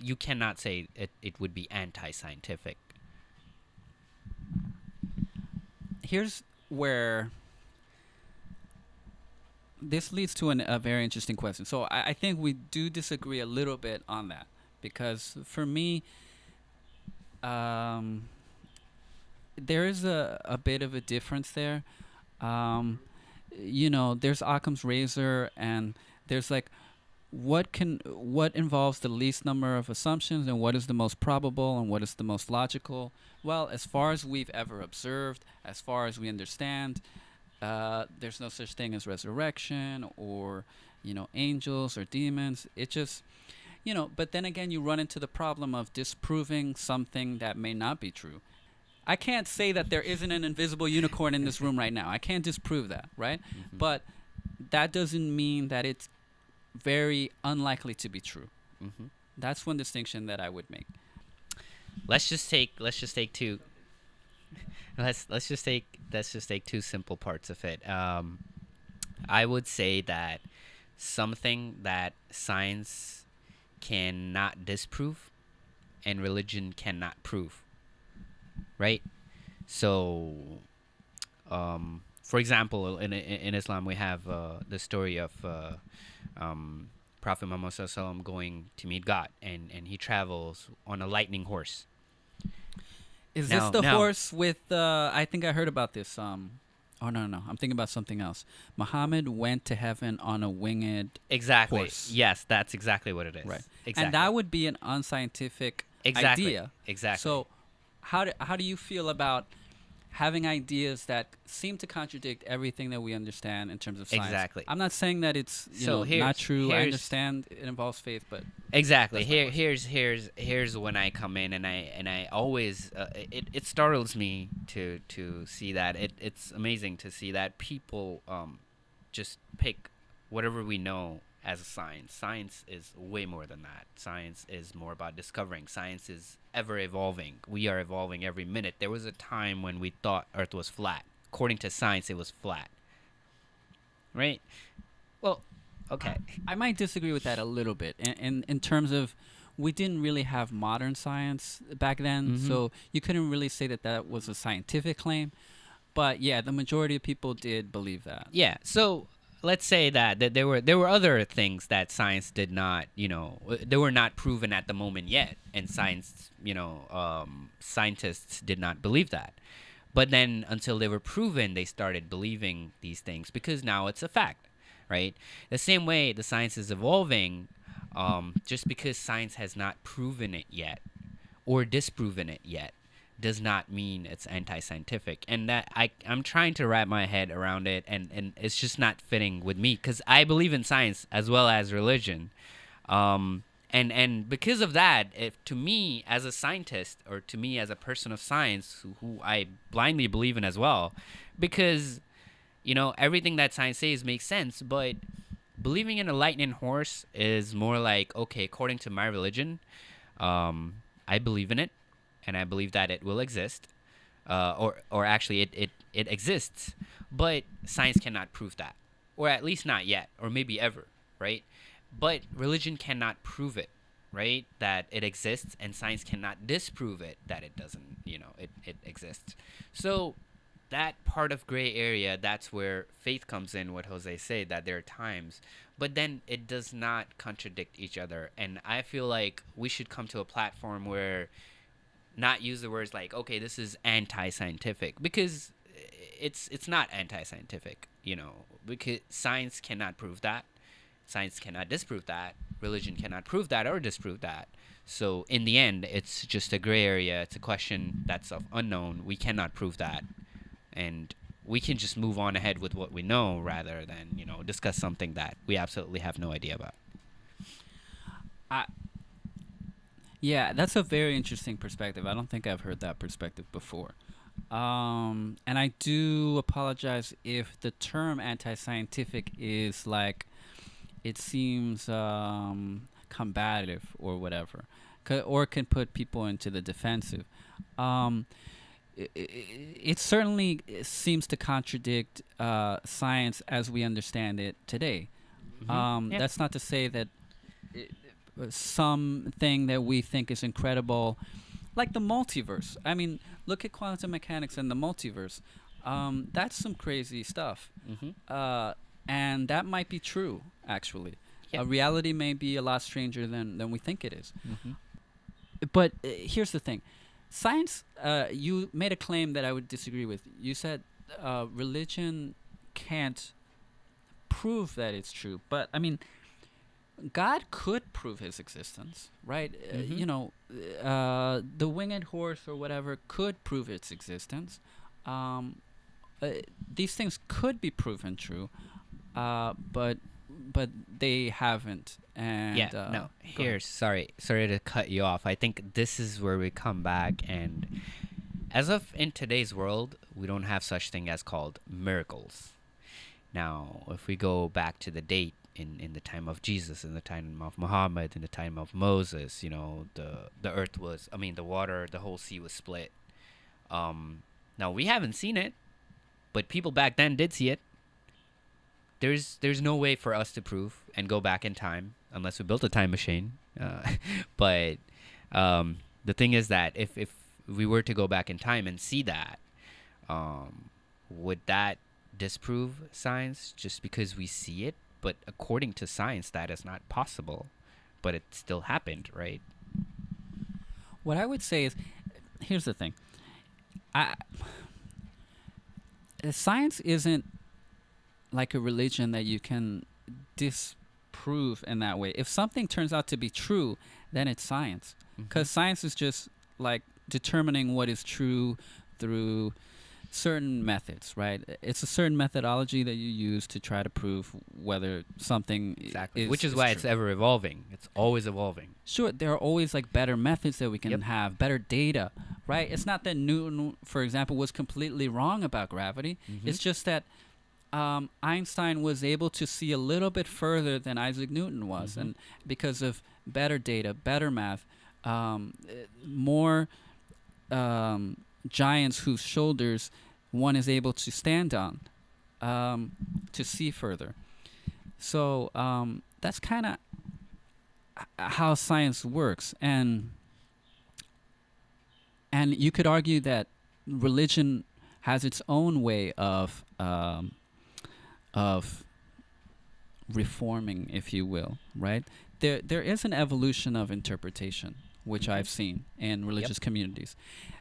you cannot say it would be anti-scientific. Here's where this leads to a very interesting question. So I think we do disagree a little bit on that, because for me, there is a bit of a difference there. There's Occam's razor, and there's like what involves the least number of assumptions, and what is the most probable, and what is the most logical. Well, as far as we've ever observed, as far as we understand, there's no such thing as resurrection or angels or demons. It just but then again, you run into the problem of disproving something that may not be true. I can't say that there isn't an invisible unicorn in this room right now. I can't disprove that, right? But that doesn't mean that it's very unlikely to be true. That's one distinction that I would make. Let's just take two. Let's just take two simple parts of it. I would say that something that science cannot disprove and religion cannot prove, right? So, for example, in Islam, we have the story of Prophet Muhammad SAW going to meet God, and he travels on a lightning horse. Is Now- this the now- horse with? I think I heard about this. Oh no, I'm thinking about something else. Muhammad went to heaven on a winged. Exactly. Horse. Yes, that's exactly what it is. Right. Exactly. And that would be an unscientific exactly. idea. Exactly. So, how do you feel about having ideas that seem to contradict everything that we understand in terms of science? Exactly. I'm not saying that it's So not true. I here's- understand it involves faith, but Exactly. That's my Here's when I come in, and I always it startles me to see that it's amazing to see that people just pick whatever we know as a science. Science is way more than that. Science is more about discovering. Science is ever evolving. We are evolving every minute. There was a time when we thought Earth was flat. According to science, it was flat. Right? Well, okay. I might disagree with that a little bit. In terms of, we didn't really have modern science back then, Mhm. so you couldn't really say that was a scientific claim. But yeah, the majority of people did believe that. Yeah. So let's say that there were other things that science did not, they were not proven at the moment yet, and science, scientists did not believe that. But then until they were proven, they started believing these things because now it's a fact, right? The same way the science is evolving, just because science has not proven it yet or disproven it yet does not mean it's anti-scientific. And that I'm trying to wrap my head around it, and it's just not fitting with me because I believe in science as well as religion. And because of that, to me as a scientist, or to me as a person of science who I blindly believe in as well, because everything that science says makes sense, but believing in a lightning horse is more like, okay, according to my religion, I believe in it, and I believe that it will exist, or actually it exists, but science cannot prove that, or at least not yet, or maybe ever, right? But religion cannot prove it, right? That it exists, and science cannot disprove it that it doesn't, it exists. So that part of gray area, that's where faith comes in, what Jose said, that there are times, but then it does not contradict each other. And I feel like we should come to a platform where not use the words like, okay, this is anti-scientific, because it's not anti-scientific, because science cannot prove that. Science cannot disprove that. Religion cannot prove that or disprove that. So in the end, it's just a gray area. It's a question that's of unknown. We cannot prove that. And we can just move on ahead with what we know rather than, discuss something that we absolutely have no idea about. Yeah, that's a very interesting perspective. I don't think I've heard that perspective before. And I do apologize if the term anti-scientific is like, it seems combative or whatever, or can put people into the defensive. It certainly seems to contradict science as we understand it today. Yeah. That's not to say that something that we think is incredible, like the multiverse. I mean, look at quantum mechanics and the multiverse. That's some crazy stuff. And that might be true, actually. Yeah. Reality may be a lot stranger than we think it is. But here's the thing. Science, you made a claim that I would disagree with. You said religion can't prove that it's true. But, I mean, God could prove his existence, right? The winged horse or whatever could prove its existence. These things could be proven true, but they haven't. And no. go ahead. Sorry to cut you off. I think this is where we come back, and as of in today's world, we don't have such thing as called miracles. Now, if we go back to the date in the time of Jesus, in the time of Muhammad, in the time of Moses, the earth was, the water, the whole sea was split. Now we haven't seen it, but people back then did see it. There's no way for us to prove and go back in time unless we built a time machine. But The thing is that if we were to go back in time and see that, would that disprove science just because we see it? But according to science, that is not possible. But it still happened, right? What I would say is, here's the thing. Science isn't like a religion that you can disprove in that way. If something turns out to be true, then it's science. Because science is just like determining what is true through certain methods, right? It's a certain methodology that you use to try to prove whether something Exactly. Which is why it's true. ever evolving. It's always evolving. Sure, there are always like better methods that we can Yep. have, better data, right? It's not that Newton, for example, was completely wrong about gravity. It's just that Einstein was able to see a little bit further than Isaac Newton was, and because of better data, better math, more giants whose shoulders one is able to stand on to see further. So that's kind of how science works, and you could argue that religion has its own way of reforming, if you will, right? There is an evolution of interpretation, which I've seen in religious communities,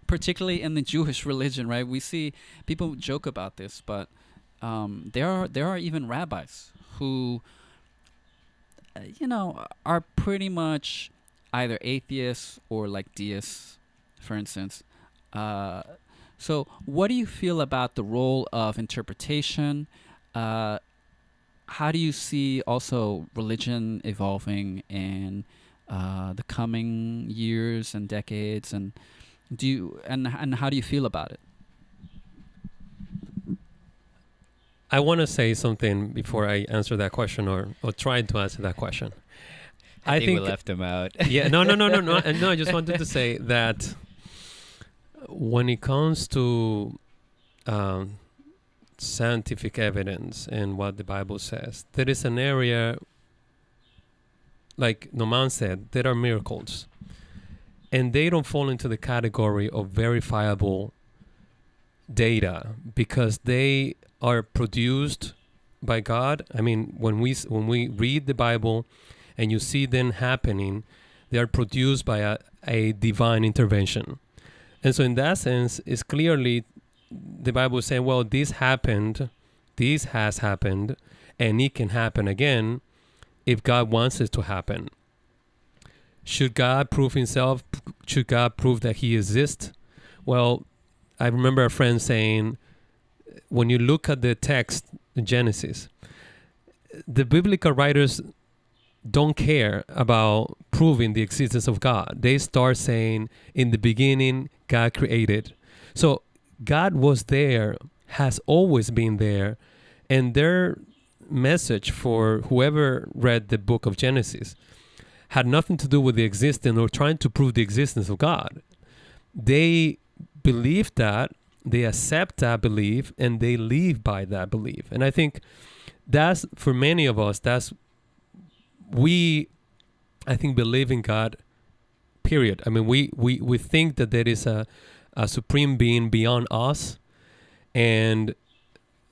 particularly in the Jewish religion, right? We see people joke about this, but there are even rabbis who, are pretty much either atheists or like deists, for instance. So what do you feel about the role of interpretation? How do you see also religion evolving in the coming years and decades, and how do you feel about it? I want to say something before I answer that question, or try to answer that question. I think we left him out. Yeah, no. No, I just wanted to say that when it comes to scientific evidence and what the Bible says, there is an area, like Noman said, there are miracles, and they don't fall into the category of verifiable data because they are produced by God. I mean, when we read the Bible and you see them happening, they are produced by a divine intervention. And so in that sense, it's clearly the Bible is saying, well, this happened, this has happened, and it can happen again if God wants it to happen. Should God prove himself? Should God prove that he exists? Well, I remember a friend saying, when you look at the text in Genesis, the biblical writers don't care about proving the existence of God. They start saying, in the beginning, God created. So God was there, has always been there, and their message for whoever read the book of Genesis had nothing to do with the existence or trying to prove the existence of God. They believe that, they accept that belief, and they live by that belief. And I think that's, for many of us, I think believe in God, period. I mean, we think that there is a supreme being beyond us, and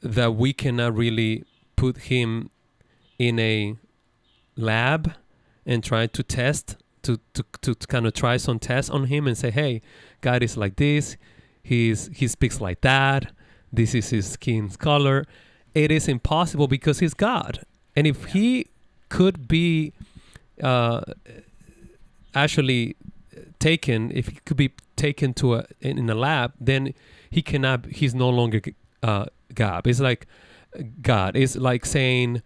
that we cannot really put him in a lab and try to test, to kind of try some tests on him and say, hey, God is like this, he speaks like that, this is his skin's color. It is impossible because he's God. And if he could be actually taken, if he could be taken to in a lab, then he's no longer God. It's like God. It's like saying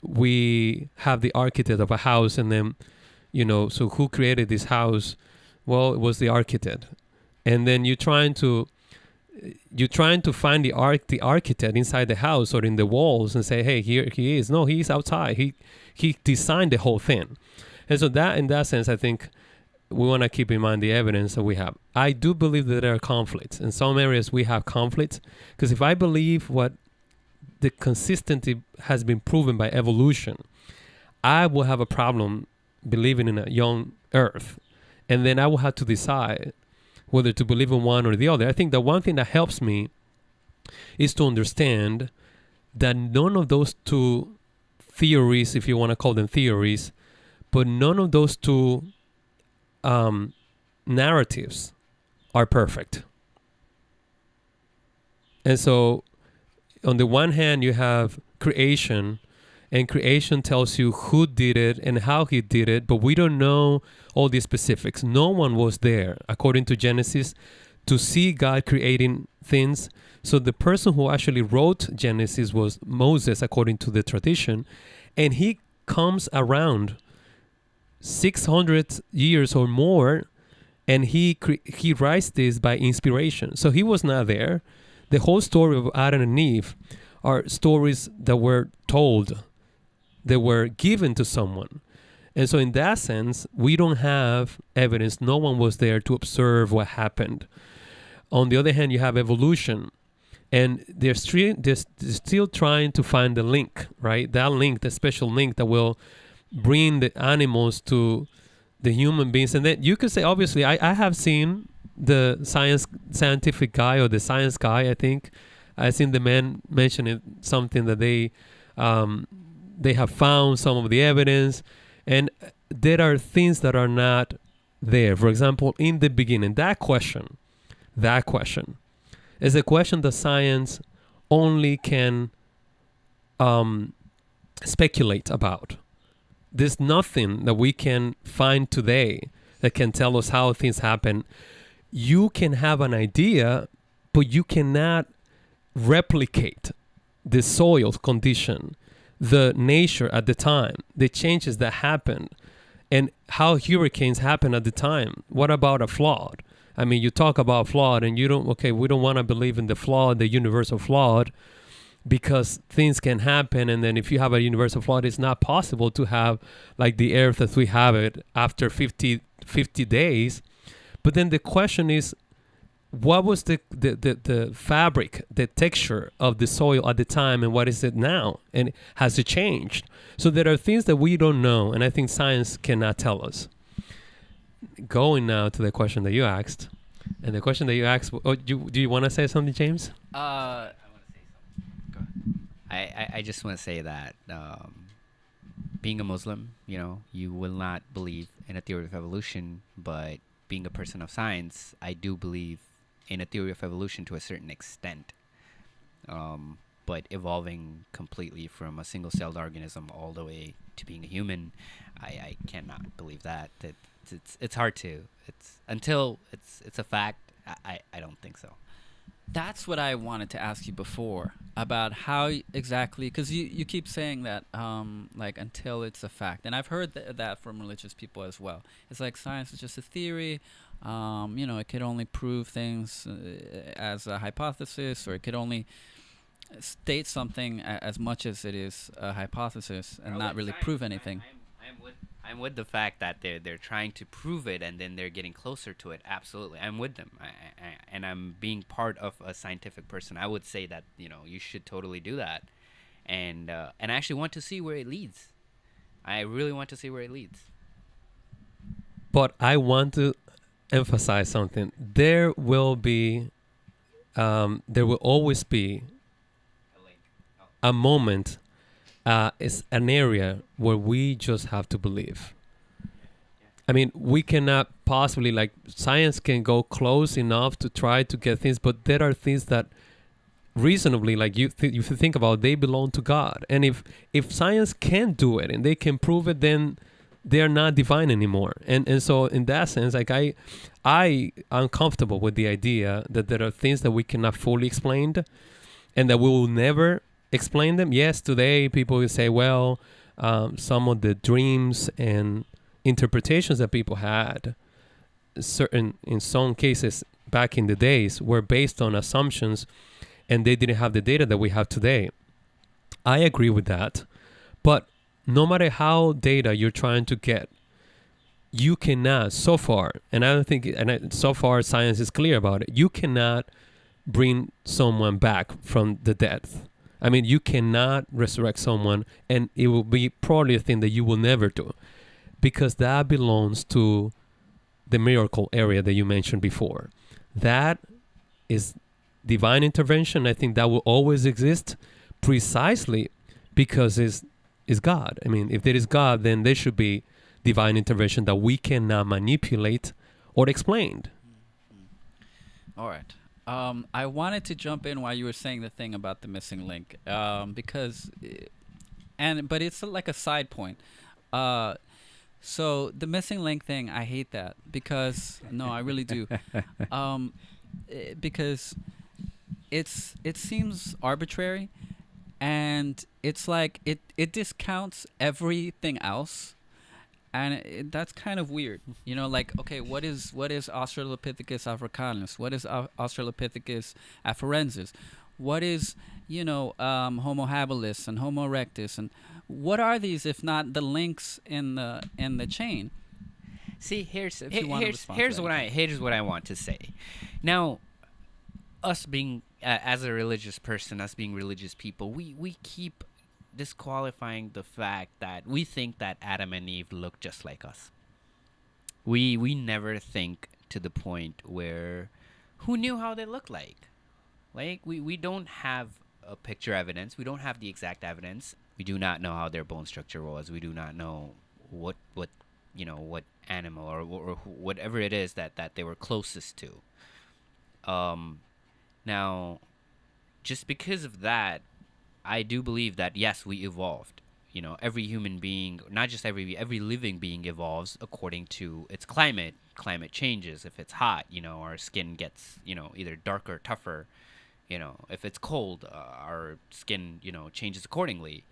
we have the architect of a house, and then, so who created this house? Well, it was the architect. And then you're trying to find the architect inside the house or in the walls and say, hey, here he is. No, he's outside. He designed the whole thing. And so that, in that sense, I think we want to keep in mind the evidence that we have. I do believe that there are conflicts. In some areas we have conflicts, because if I believe what the consistency has been proven by evolution, I will have a problem believing in a young earth. and then I will have to decide whether to believe in one or the other. I think the one thing that helps me is to understand that none of those two theories, if you want to call them theories, but none of those two narratives are perfect. And so on the one hand, you have creation, and creation tells you who did it and how he did it, but we don't know all the specifics. No one was there, according to Genesis, to see God creating things. So the person who actually wrote Genesis was Moses, according to the tradition, and he comes around 600 years or more, and he writes this by inspiration. So he was not there. The whole story of Adam and Eve are stories that were told, that were given to someone. And so in that sense, we don't have evidence. No one was there to observe what happened. On the other hand, you have evolution. And they're still trying to find the link, right? That link, the special link that will bring the animals to the human beings. And then you could say, obviously, I have seen the scientific guy or the science guy, I think. I've seen the man mentioning something that they have found some of the evidence. And there are things that are not there. For example, in the beginning, that question is a question that science only can speculate about. There's nothing that we can find today that can tell us how things happen. You can have an idea, but you cannot replicate the soil condition, the nature at the time, the changes that happened, and how hurricanes happen at the time. What about a flood? I mean, you talk about flood and we don't want to believe in the flood, the universal flood, because things can happen. And then if you have a universal flood, it's not possible to have like the earth as we have it after 50 days. But then the question is, what was the fabric, the texture of the soil at the time, and what is it now? And has it changed? So there are things that we don't know, and I think science cannot tell us. Going now to the question that you asked, and the question that you asked, do you want to say something, James? I want to say something. Go ahead. I just want to say that being a Muslim, you will not believe in a theory of evolution, but being a person of science, I do believe in a theory of evolution to a certain extent. But evolving completely from a single-celled organism all the way to being a human, I cannot believe that. It's hard to. Until it's a fact. I don't think so. That's what I wanted to ask you before about how exactly, because you keep saying that like until it's a fact, and I've heard that from religious people as well. It's like science is just a theory. It could only prove things as a hypothesis, or it could only state something as much as it is a hypothesis and not really prove anything. I'm with the fact that they're trying to prove it, and then they're getting closer to it. Absolutely, I'm with them. And I'm being part of a scientific person. I would say that you should totally do that, and I actually want to see where it leads. I really want to see where it leads. But I want to emphasize something. There will always be a moment. It's an area where we just have to believe. I mean, we cannot possibly, science can go close enough to try to get things, but there are things that reasonably, if you think about, they belong to God. And if science can do it and they can prove it, then they're not divine anymore. And so in that sense, I am comfortable with the idea that there are things that we cannot fully explain and that we will never explain them. Yes, today people will say, well, some of the dreams and interpretations that people had, in some cases back in the days, were based on assumptions, and they didn't have the data that we have today. I agree with that, but no matter how data you're trying to get, you cannot, so far, so far science is clear about it, you cannot bring someone back from the dead. I mean, you cannot resurrect someone, and it will be probably a thing that you will never do, because that belongs to the miracle area that you mentioned before. That is divine intervention. I think that will always exist precisely because it's God. I mean, if there is God, then there should be divine intervention that we cannot manipulate or explain. All right. I wanted to jump in while you were saying the thing about the missing link, because, but it's like a side point. So the missing link thing, I hate that because no, I really do, because it seems arbitrary, and it's like it discounts everything else. And that's kind of weird, like, okay, what is Australopithecus africanus? What is Australopithecus afarensis? What is, Homo habilis and Homo erectus? And what are these if not the links in the chain? See, here's what I want to say. Now, us being as a religious person, us being religious people, we keep disqualifying the fact that we think that Adam and Eve look just like us. We never think to the point where who knew how they look like. Like we don't have a picture evidence. We don't have the exact evidence. We do not know how their bone structure was. We do not know what animal or whatever it is that they were closest to. Now, just because of that, I do believe that, yes, we evolved. Every human being, not just every living being evolves according to its climate. Climate changes. If it's hot, our skin gets, either darker, tougher. If it's cold, our skin, changes accordingly.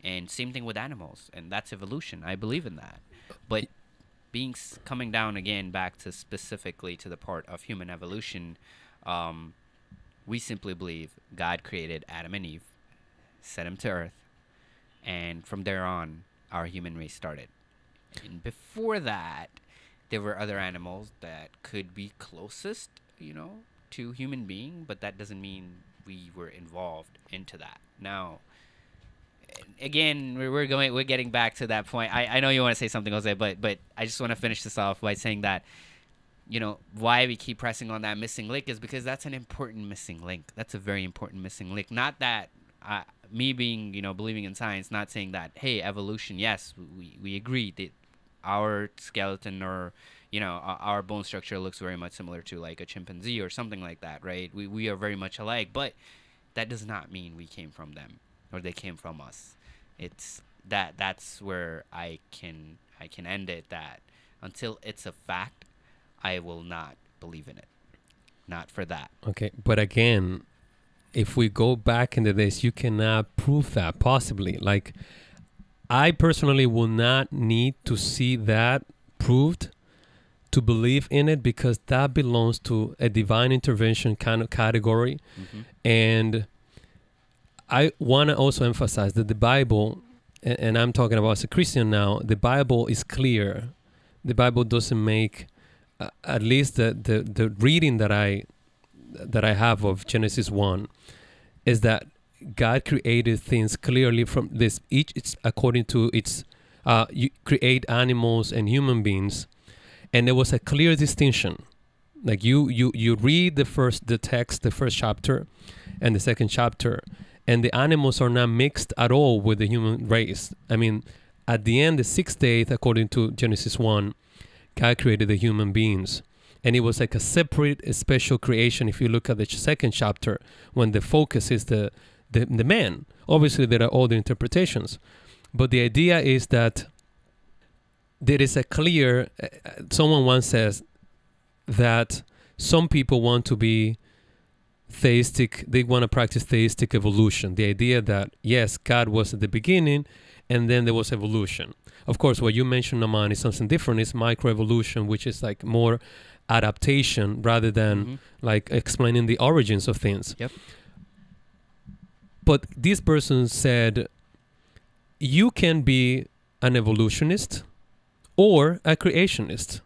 And same thing with animals. And that's evolution. I believe in that. But coming down again back to specifically to the part of human evolution, we simply believe God created Adam and Eve, set him to earth, and from there on, our human race started. And before that, there were other animals that could be closest, to human being, but that doesn't mean we were involved into that. Now, again, we're getting back to that point. I know you want to say something, Jose, but I just want to finish this off by saying that, why we keep pressing on that missing link is because that's an important missing link. That's a very important missing link. Not that me being, believing in science, not saying that, hey, evolution, yes, we agree that our skeleton or, our bone structure looks very much similar to like a chimpanzee or something like that, right? We are very much alike, but that does not mean we came from them or they came from us. It's that's where I can end it, that until it's a fact, I will not believe in it. Not for that. Okay, but again, if we go back in the days, you cannot prove that possibly. Like, I personally will not need to see that proved to believe in it, because that belongs to a divine intervention kind of category. Mm-hmm. And I want to also emphasize that the Bible, and I'm talking about as a Christian now, the Bible is clear. The Bible doesn't make, at least the reading that I have of Genesis 1, is that God created things clearly from this. It's according to its, you create animals and human beings, and there was a clear distinction. Like you read the text, the first chapter, and the second chapter, and the animals are not mixed at all with the human race. I mean, at the end, the sixth day, according to Genesis 1, God created the human beings. And it was like a separate, a special creation. If you look at the second chapter, when the focus is the man. Obviously, there are other interpretations. But the idea is that there is a clear, someone once says that some people want to be theistic, they want to practice theistic evolution. The idea that, yes, God was at the beginning, and then there was evolution. Of course, what you mentioned, Noman, is something different. It's microevolution, which is like more adaptation rather than like explaining the origins of things. Yep. But this person said, you can be an evolutionist or a creationist.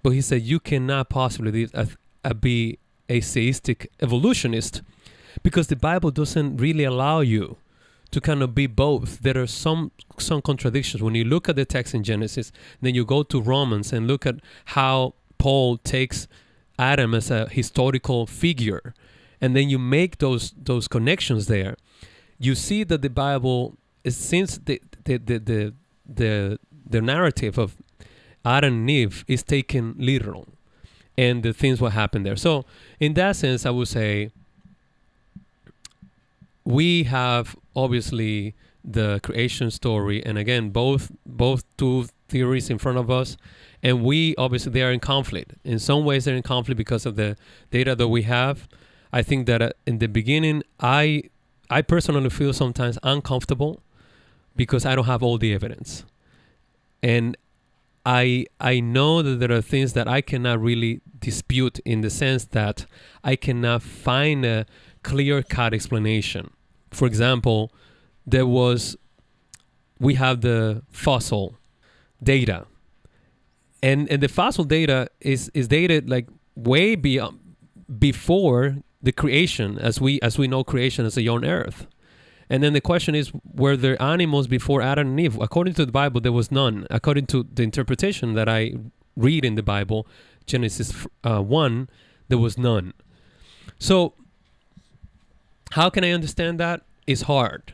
But he said, you cannot possibly be a theistic evolutionist, because the Bible doesn't really allow you to kind of be both. There are some contradictions. When you look at the text in Genesis, then you go to Romans and look at how Paul takes Adam as a historical figure, and then you make those connections there, you see that the Bible is, since the narrative of Adam and Eve is taken literal, and the things what happened there. So in that sense, I would say we have obviously the creation story, and again, both two theories in front of us, and we obviously they are in conflict. In some ways, they're in conflict because of the data that we have. I think that in the beginning, I personally feel sometimes uncomfortable because I don't have all the evidence, and I know that there are things that I cannot really dispute, in the sense that I cannot find a clear-cut explanation. For example, we have the fossil data, and the fossil data is dated like way before the creation, as we know creation as a young earth. And then the question is, were there animals before Adam and Eve? According to the Bible, there was none. According to the interpretation that I read in the Bible, Genesis 1, there was none. So how can I understand that? It's hard.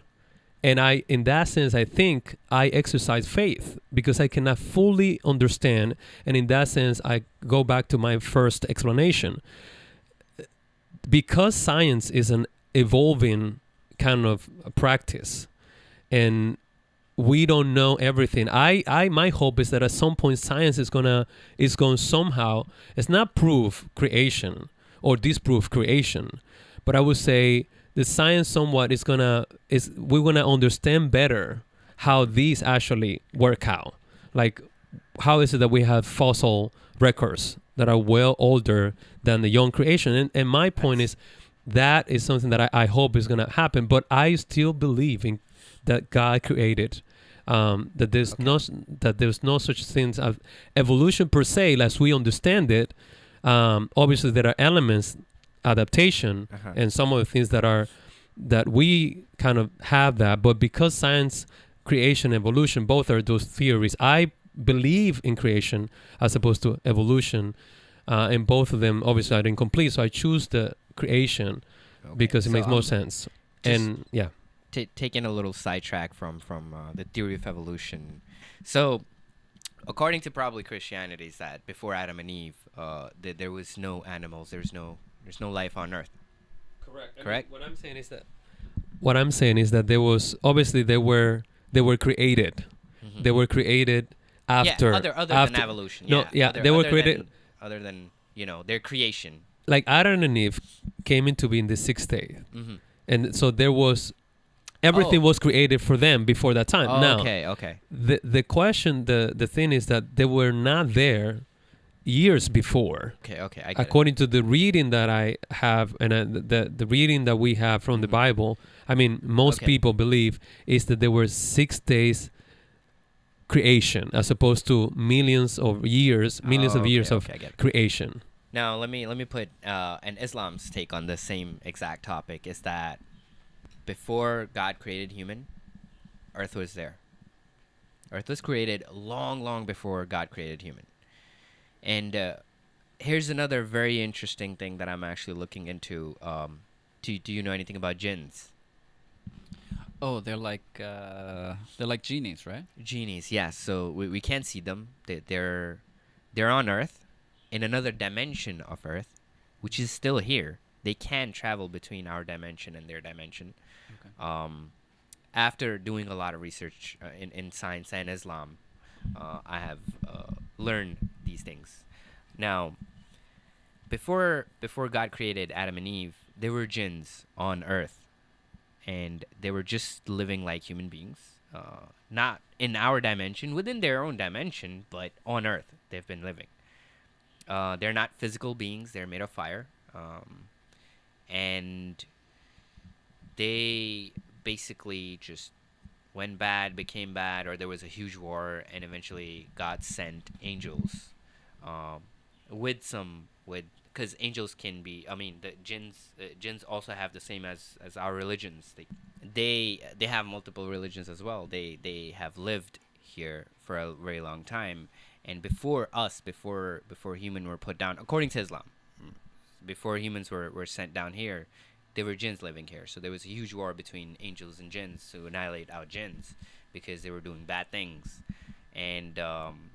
And in that sense, I think I exercise faith because I cannot fully understand. And in that sense, I go back to my first explanation. Because science is an evolving kind of practice, and we don't know everything. My hope is that at some point science is going somehow, it's not prove creation or disprove creation, but I would say the science somewhat we're gonna understand better how these actually work out. Like, how is it that we have fossil records that are well older than the young creation? And my point is, that is something that I hope is going to happen. But I still believe in that God created, that there's no such things as evolution per se, as we understand it. Obviously, there are elements, adaptation, and some of the things that we kind of have that. But because science, creation, evolution, both are those theories, I believe in creation as opposed to evolution, and both of them obviously are incomplete. So I choose the creation because it makes more sense. And yeah, taking a little sidetrack from the theory of evolution. So according to probably Christianity, is that before Adam and Eve, there was no animals, there's no life on Earth. Correct. I mean, what I'm saying is that there was, obviously they were created. Mm-hmm. They were created after. Yeah, other than evolution. No, yeah, they were created. Other than, their creation. Like Adam and Eve came into being the sixth day. Mm-hmm. And so there was, everything was created for them before that time. Now, okay. The question, the thing is that they were not there years before. Okay. I get According to the reading that I have, and the reading that we have from the Bible, I mean, most people believe is that there were 6 days creation as opposed to millions of years of creation. Now let me put an Islam's take on the same exact topic, is that before God created human, Earth was there. Earth was created long before God created human. And here's another very interesting thing that I'm actually looking into. Do you know anything about jinns? Oh, they're like genies, right? Genies, yes. So we can't see them. They're on Earth, in another dimension of Earth, which is still here. They can travel between our dimension and their dimension. Okay. After doing a lot of research in science and Islam, I have learned these things. Now, before God created Adam and Eve, there were jinns on Earth. And they were just living like human beings, not in our dimension, within their own dimension, but on Earth they've been living. They're not physical beings; they're made of fire, and they basically just went bad, became bad, or there was a huge war, and eventually God sent angels, because angels can be, the jinns also have the same as our religions. They have multiple religions as well. They have lived here for a very long time, And before us, before human were put down, according to Islam, before humans were sent down here, there were jinns living here. So there was a huge war between angels and jinns to annihilate our jinns because they were doing bad things. And I'm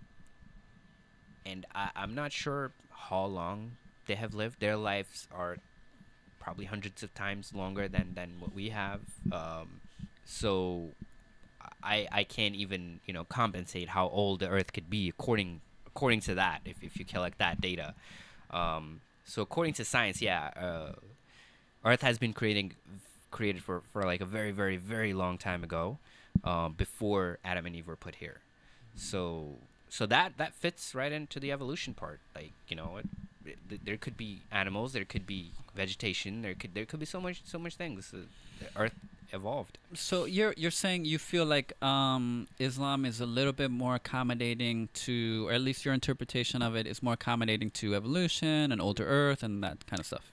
not sure how long they have lived. Their lives are probably hundreds of times longer than what we have. So I can't even compensate how old the Earth could be according to that. If you collect that data, so according to science, Earth has been created for like a very very very long time ago, before Adam and Eve were put here. So that fits right into the evolution part. Like there could be animals, there could be vegetation, there could be so much things. The Earth evolved. So you're saying you feel like Islam is a little bit more accommodating to, or at least your interpretation of it is more accommodating to evolution and older Earth and that kind of stuff.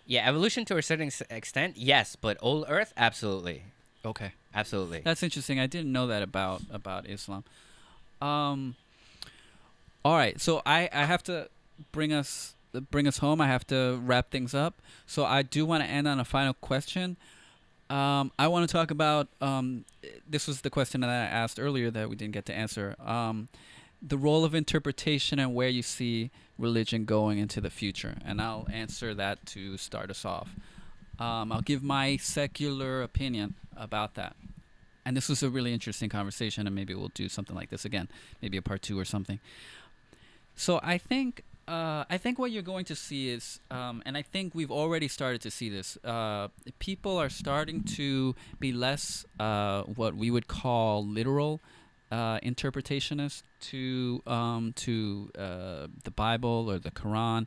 Yeah, evolution to a certain extent, yes, but old Earth, absolutely, Okay. absolutely. That's interesting. I didn't know that about Islam. All right. So I have to bring us home. I have to wrap things up. So I do want to end on a final question. I want to talk about this was the question that I asked earlier that we didn't get to answer. The role of interpretation and where you see religion going into the future, and I'll answer that to start us off. I'll give my secular opinion about that. And this was a really interesting conversation, and maybe we'll do something like this again, maybe a part 2 or something. So I think what you're going to see is, and I think we've already started to see this. People are starting to be less what we would call literal interpretationists to the Bible or the Quran,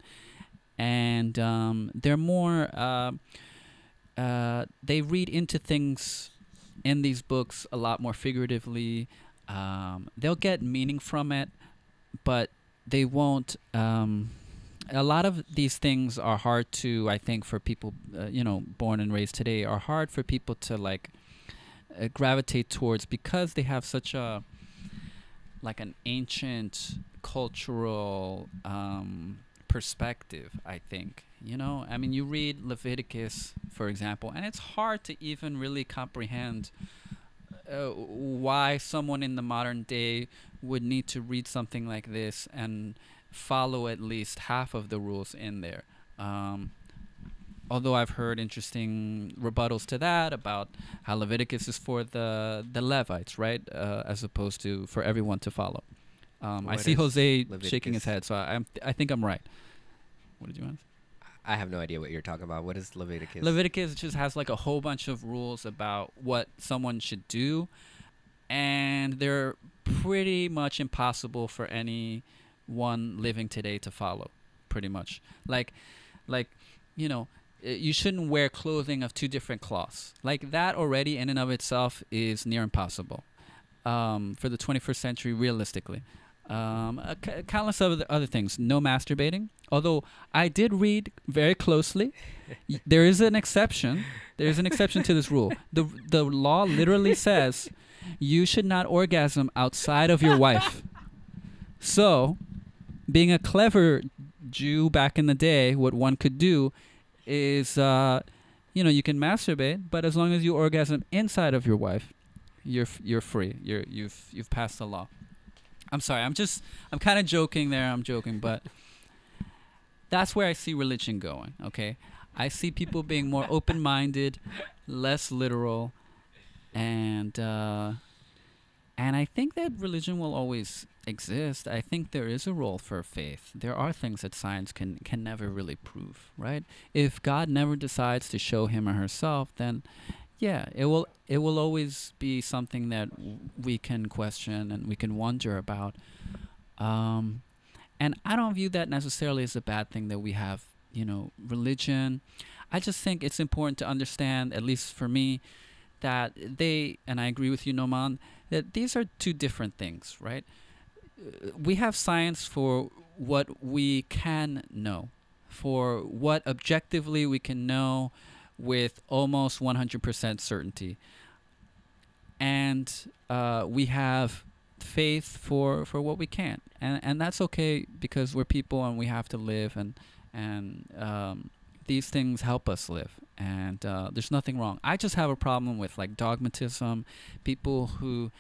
and they're more. They read into things in these books a lot more figuratively. They'll get meaning from it, but they won't. A lot of these things are hard to, I think, for people, born and raised today, are hard for people to gravitate towards because they have such an ancient cultural perspective, I think. I mean, you read Leviticus, for example, and it's hard to even really comprehend why someone in the modern day would need to read something like this and follow at least half of the rules in there. Although I've heard interesting rebuttals to that about how Leviticus is for the Levites, right, as opposed to for everyone to follow. I see Jose shaking his head, so I think I'm right. What did you ask? I have no idea what you're talking about. What is Leviticus? Leviticus just has a whole bunch of rules about what someone should do, and they're pretty much impossible for anyone living today to follow. Pretty much, you shouldn't wear clothing of 2 different cloths. Like that already, in and of itself, is near impossible for the 21st century, realistically. Countless other things. No masturbating. Although I did read very closely, there is an exception. There is an exception to this rule. The law literally says you should not orgasm outside of your wife. So, being a clever Jew back in the day, what one could do is, you can masturbate, but as long as you orgasm inside of your wife, you're free. You've passed the law. I'm sorry. I'm kind of joking there. I'm joking, but that's where I see religion going. Okay, I see people being more open-minded, less literal, and I think that religion will always exist. I think there is a role for faith. There are things that science can never really prove, right? If God never decides to show him or herself, then yeah, it will always be something that we can question and we can wonder about. And I don't view that necessarily as a bad thing that we have, religion. I just think it's important to understand, at least for me, that and I agree with you, Noman, that these are 2 different things, right? We have science for what we can know, for what objectively we can know with almost 100% certainty. And we have faith for what we can't, and that's okay because we're people and we have to live, and these things help us live, and there's nothing wrong. I just have a problem with like dogmatism, people who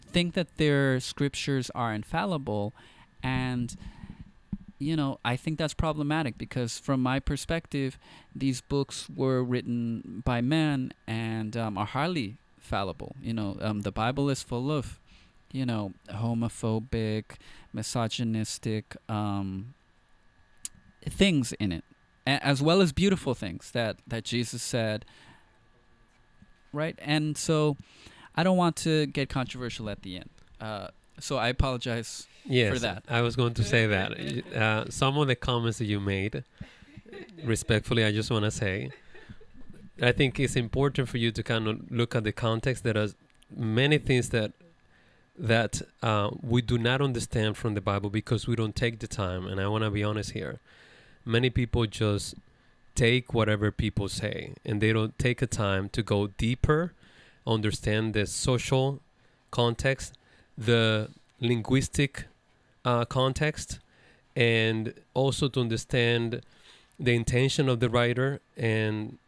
think that their scriptures are infallible, and I think that's problematic because from my perspective, these books were written by men and are highly fallible. The Bible is full of homophobic, misogynistic things in it, as well as beautiful things that Jesus said, right? And so I don't want to get controversial at the end. So I apologize Yes, for that. I was going to say that. Some of the comments that you made, respectfully, I just want to say, I think it's important for you to kind of look at the context. There are many things that we do not understand from the Bible because we don't take the time. And I want to be honest here. Many people just take whatever people say, and they don't take a time to go deeper, understand the social context, the linguistic context, and also to understand the intention of the writer and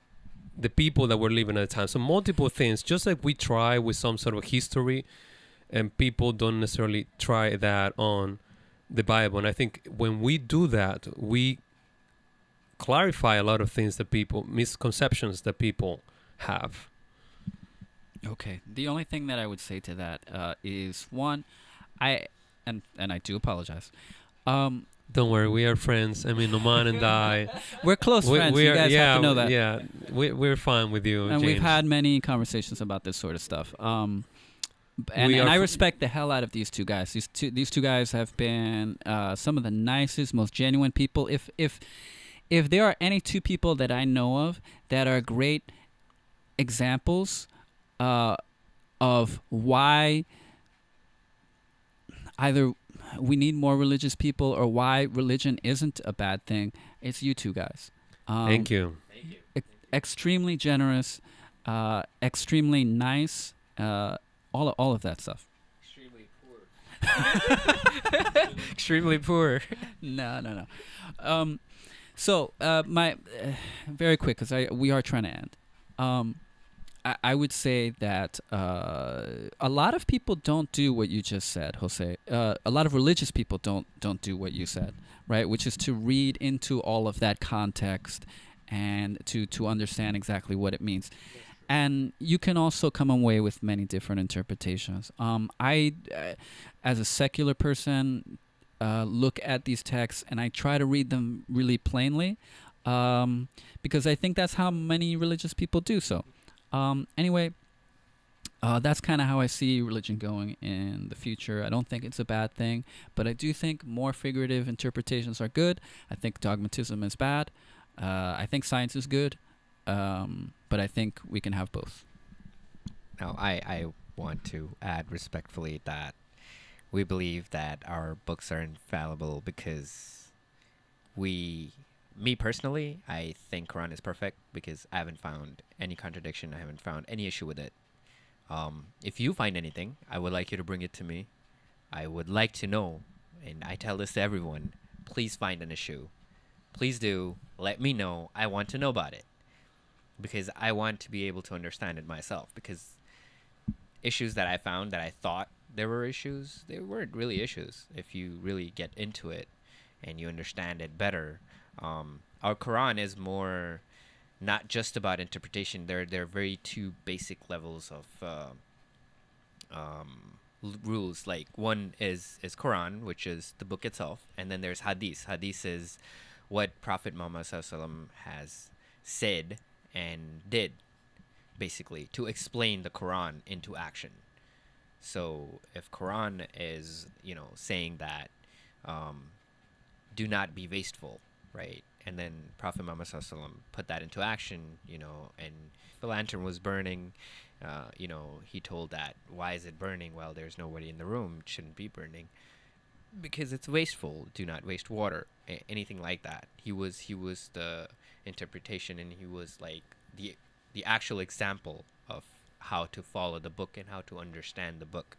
the people that were living at the time. So multiple things, just like we try with some sort of history, and people don't necessarily try that on the Bible. And I think when we do that, we clarify a lot of things that misconceptions that people have. Okay. The only thing that I would say to that is one, I do apologize. Don't worry, we are friends. I mean, Noman and I. We're close friends. We You are, guys have to know that. Yeah, we're fine with you, And James. we've had many conversations about this sort of stuff. And We are I f- respect the hell out of these two guys. These two guys have been some of the nicest, most genuine people. If there are any two people that I know of that are great examples of why either we need more religious people or why religion isn't a bad thing, it's you two guys. Thank you. Extremely generous, extremely nice, all of that stuff. Extremely poor. No. So my very quick because we are trying to end. I would say that a lot of people don't do what you just said, Jose. A lot of religious people don't do what you said, right? Which is to read into all of that context and to understand exactly what it means. And you can also come away with many different interpretations. I, as a secular person, look at these texts and I try to read them really plainly because I think that's how many religious people do so. Anyway, that's kind of how I see religion going in the future. I don't think it's a bad thing, but I do think more figurative interpretations are good. I think dogmatism is bad. I think science is good, but I think we can have both. Now, I want to add respectfully that we believe that our books are infallible because me personally, I think Quran is perfect because I haven't found any contradiction. I haven't found any issue with it. If you find anything, I would like you to bring it to me. I would like to know, and I tell this to everyone, please find an issue. Please do. Let me know. I want to know about it because I want to be able to understand it myself because issues that I found that I thought there were issues, they weren't really issues if you really get into it and you understand it better. Our Quran is more not just about interpretation. There are very two basic levels of rules. Like one is Quran, which is the book itself, and then there's Hadith. Hadith is what Prophet Muhammad ﷺ has said and did, basically, to explain the Quran into action. So if Quran is, saying that do not be wasteful, right? And then Prophet Muhammad ﷺ put that into action, and the lantern was burning. He told that, why is it burning? Well, there's nobody in the room. It shouldn't be burning because it's wasteful. Do not waste water. Anything like that. He was the interpretation, and he was like the actual example of how to follow the book and how to understand the book.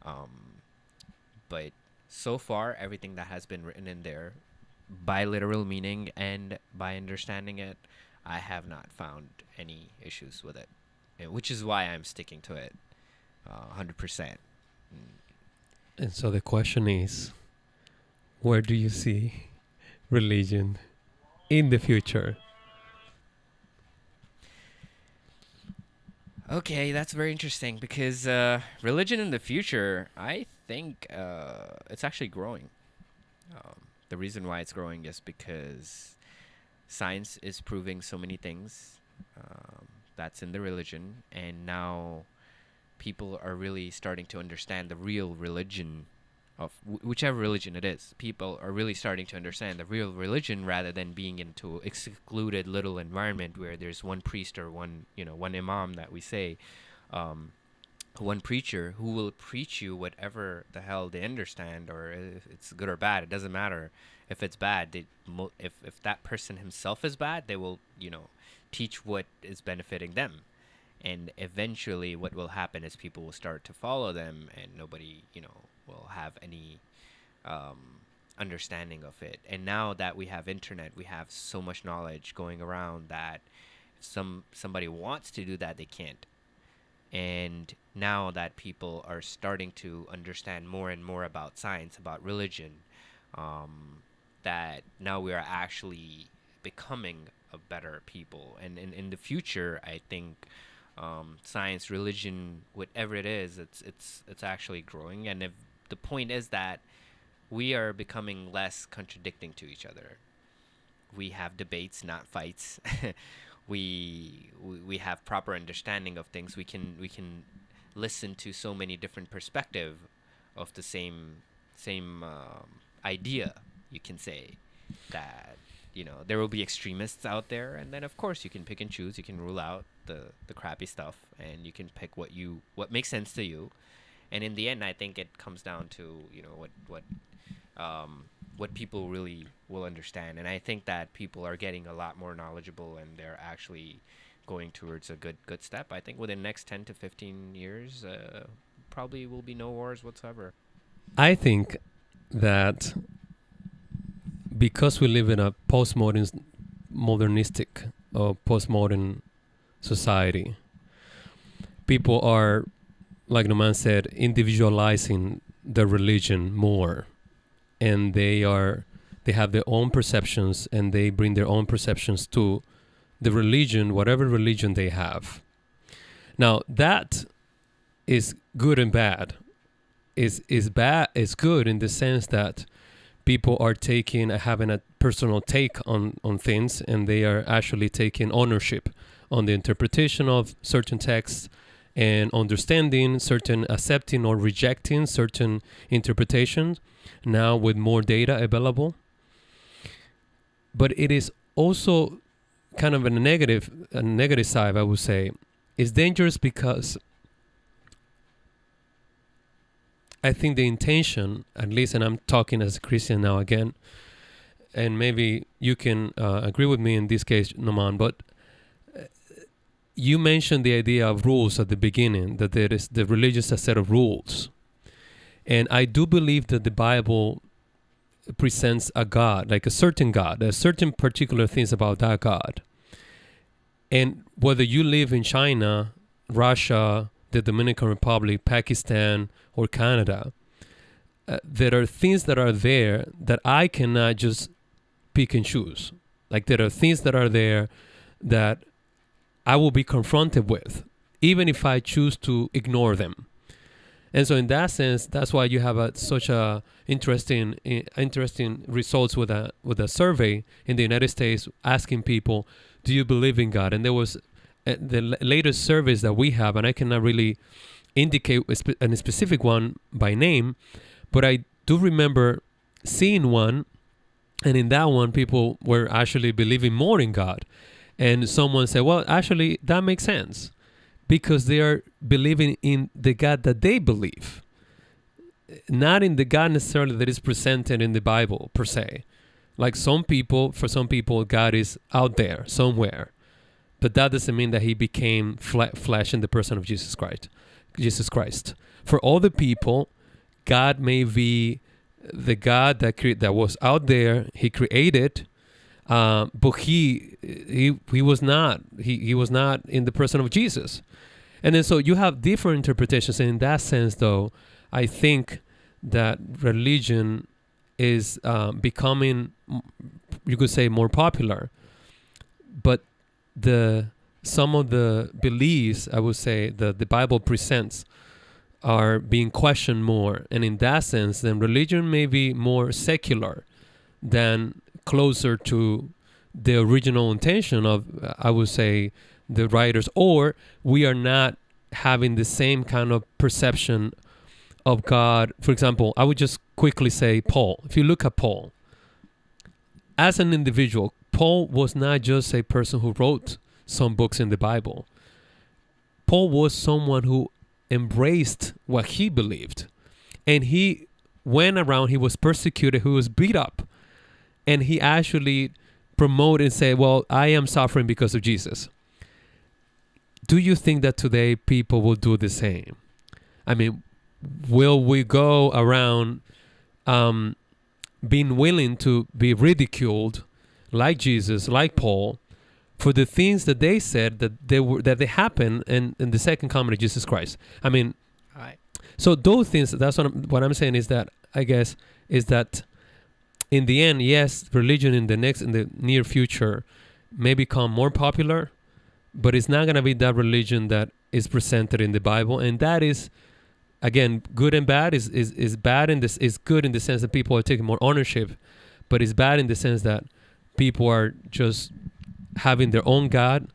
But so far, everything that has been written in there, by literal meaning and by understanding it, I have not found any issues with it, which is why I'm sticking to it 100%. And so the question is, where do you see religion in the future? Okay, that's very interesting because religion in the future, I think it's actually growing. The reason why it's growing is because science is proving so many things that's in the religion, and now people are really starting to understand the real religion of whichever religion it is. People are really starting to understand the real religion rather than being into excluded little environment where there's one priest or one imam that we say, one preacher who will preach you whatever the hell they understand, or if it's good or bad, it doesn't matter. If it's bad, if that person himself is bad, they will teach what is benefiting them. And eventually what will happen is people will start to follow them, and nobody will have any understanding of it. And now that we have internet, we have so much knowledge going around that if somebody wants to do that, they can't. And now that people are starting to understand more and more about science, about religion, that now we are actually becoming a better people. And in the future, I think science, religion, whatever it is, it's actually growing. And if the point is that we are becoming less contradicting to each other. We have debates, not fights. we have proper understanding of things. We can listen to so many different perspectives of the same idea. You can say that there will be extremists out there, and then of course you can pick and choose. You can rule out the crappy stuff, and you can pick what makes sense to you. And in the end, I think it comes down to what people really will understand. And I think that people are getting a lot more knowledgeable, and they're actually going towards a good step. I think within the next 10 to 15 years, probably will be no wars whatsoever. I think that because we live in a modernistic or postmodern society, people are, like Noman said, individualizing the religion more, and they have their own perceptions, and they bring their own perceptions to the religion, whatever religion they have. Now that is good and bad. Is good in the sense that people are having a personal take on things, and they are actually taking ownership on the interpretation of certain texts, and understanding certain, accepting or rejecting certain interpretations now with more data available. But it is also kind of a negative side, I would say. It's dangerous because I think the intention, at least, and I'm talking as a Christian now again, and maybe you can agree with me in this case, Noman, but you mentioned the idea of rules at the beginning, that there is the religious a set of rules. And I do believe that the Bible presents a God, like a certain God. There's certain particular things about that God. And whether you live in China, Russia, the Dominican Republic, Pakistan, or Canada, there are things that are there that I cannot just pick and choose. Like there are things that are there that I will be confronted with, even if I choose to ignore them. And so in that sense, that's why you have such a interesting results with a survey in the United States asking people, do you believe in God? And there was the latest surveys that we have, and I cannot really indicate a specific one by name, but I do remember seeing one, and in that one, people were actually believing more in God. And someone said, well, actually, that makes sense, because they are believing in the God that they believe, not in the God necessarily that is presented in the Bible per se. Like for some people, God is out there somewhere, but that doesn't mean that he became flesh in the person of Jesus Christ. Jesus Christ. For other people, God may be the God that was out there. He created, but he was not. He was not in the person of Jesus. And then so you have different interpretations. And in that sense, though, I think that religion is becoming, you could say, more popular. But some of the beliefs, I would say, that the Bible presents are being questioned more. And in that sense, then religion may be more secular than closer to the original intention of, I would say, the writers. Or we are not having the same kind of perception of God. For example, I would just quickly say Paul. If you look at Paul, as an individual, Paul was not just a person who wrote some books in the Bible. Paul was someone who embraced what he believed. And he went around, he was persecuted, he was beat up. And he actually promoted and said, well, I am suffering because of Jesus. Do you think that today people will do the same? I mean, will we go around being willing to be ridiculed like Jesus, like Paul, for the things that they said that they happened in the second coming of Jesus Christ? I mean, so those things, that's what I'm saying is that, I guess, is that in the end, yes, religion in the near future may become more popular, but it's not going to be that religion that is presented in the Bible. And that is, again, good and bad. Is bad in this, is good in the sense that people are taking more ownership, but it's bad in the sense that people are just having their own God,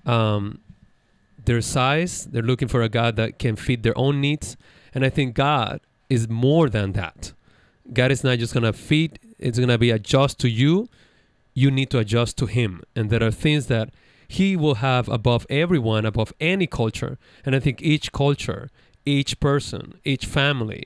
their size. They're looking for a God that can fit their own needs. And I think God is more than that. God is not just going to fit. It's going to be adjust to you. You need to adjust to him. And there are things that he will have above everyone, above any culture. And I think each culture, each person, each family,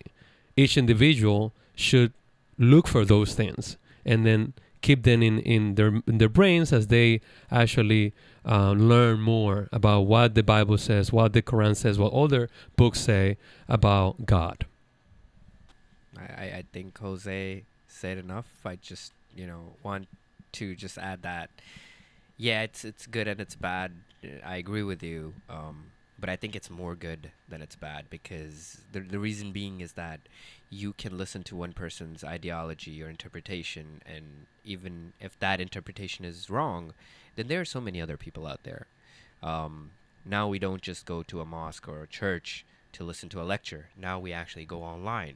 each individual should look for those things and then keep them in their brains as they actually learn more about what the Bible says, what the Quran says, what other books say about God. I think Jose said enough. I just, want to just add that, yeah, it's good and it's bad. I agree with you. But I think it's more good than it's bad, because the reason being is that you can listen to one person's ideology or interpretation, and even if that interpretation is wrong, then there are so many other people out there. Now we don't just go to a mosque or a church to listen to a lecture. Now we actually go online.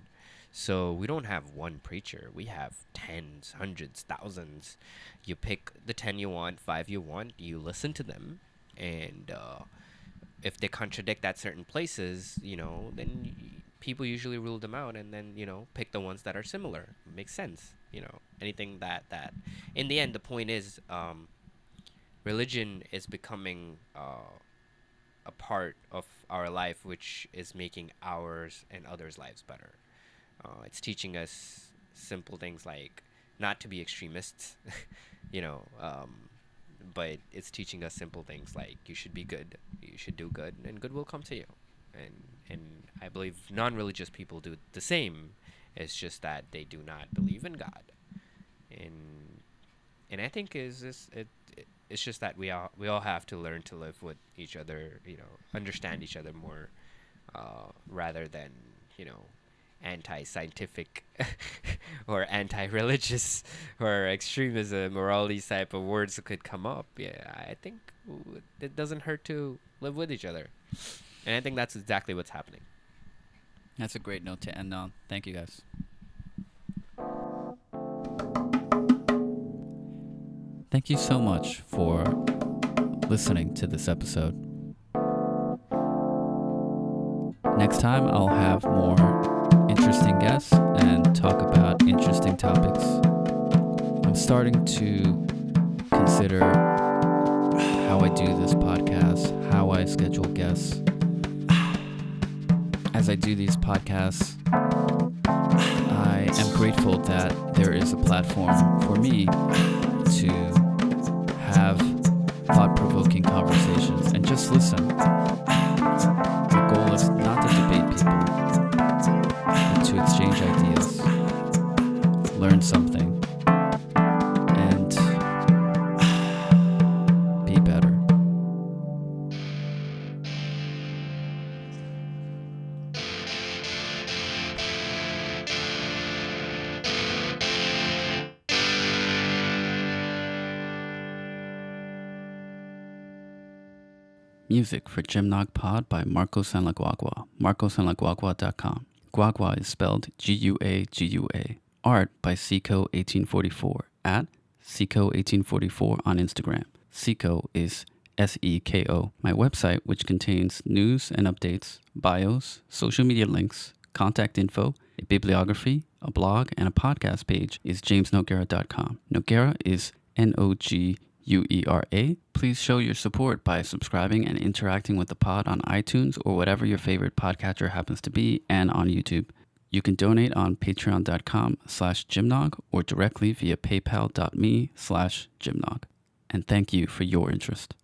So we don't have one preacher. We have tens, hundreds, thousands. You pick the 10 you want, 5 you want, you listen to them, and if they contradict at certain places, then people usually rule them out, and then, pick the ones that are similar. It makes sense. Anything that in the end, the point is, religion is becoming a part of our life, which is making ours and others' lives better. It's teaching us simple things like not to be extremists, but it's teaching us simple things like you should be good, you should do good, and good will come to you. And I believe non-religious people do the same. It's just that they do not believe in God. And I think it's just that we all have to learn to live with each other, understand each other more, rather than, anti-scientific or anti-religious or extremism or all these type of words that could come up. Yeah, I think it doesn't hurt to live with each other. And I think that's exactly what's happening. That's a great note to end on. Thank you, guys. Thank you so much for listening to this episode. Next time, I'll have more interesting guests and talk about interesting topics. I'm starting to consider how I do this podcast, how I schedule guests. As I do these podcasts, I am grateful that there is a platform for me to have thought-provoking conversations and just listen. The goal is not to Music for Jimnog Pod by Marcos and La Guagua, marcosanlaguagua.com. Guagua is spelled Guagua. Art by Seco1844 at Seco1844 on Instagram. Seco is SEKO. My website, which contains news and updates, bios, social media links, contact info, a bibliography, a blog, and a podcast page, is jamesnoguera.com. Noguera is Noguera. Please show your support by subscribing and interacting with the pod on iTunes or whatever your favorite podcatcher happens to be, and on YouTube. You can donate on patreon.com/Jimnog or directly via paypal.me/Jimnog. And thank you for your interest.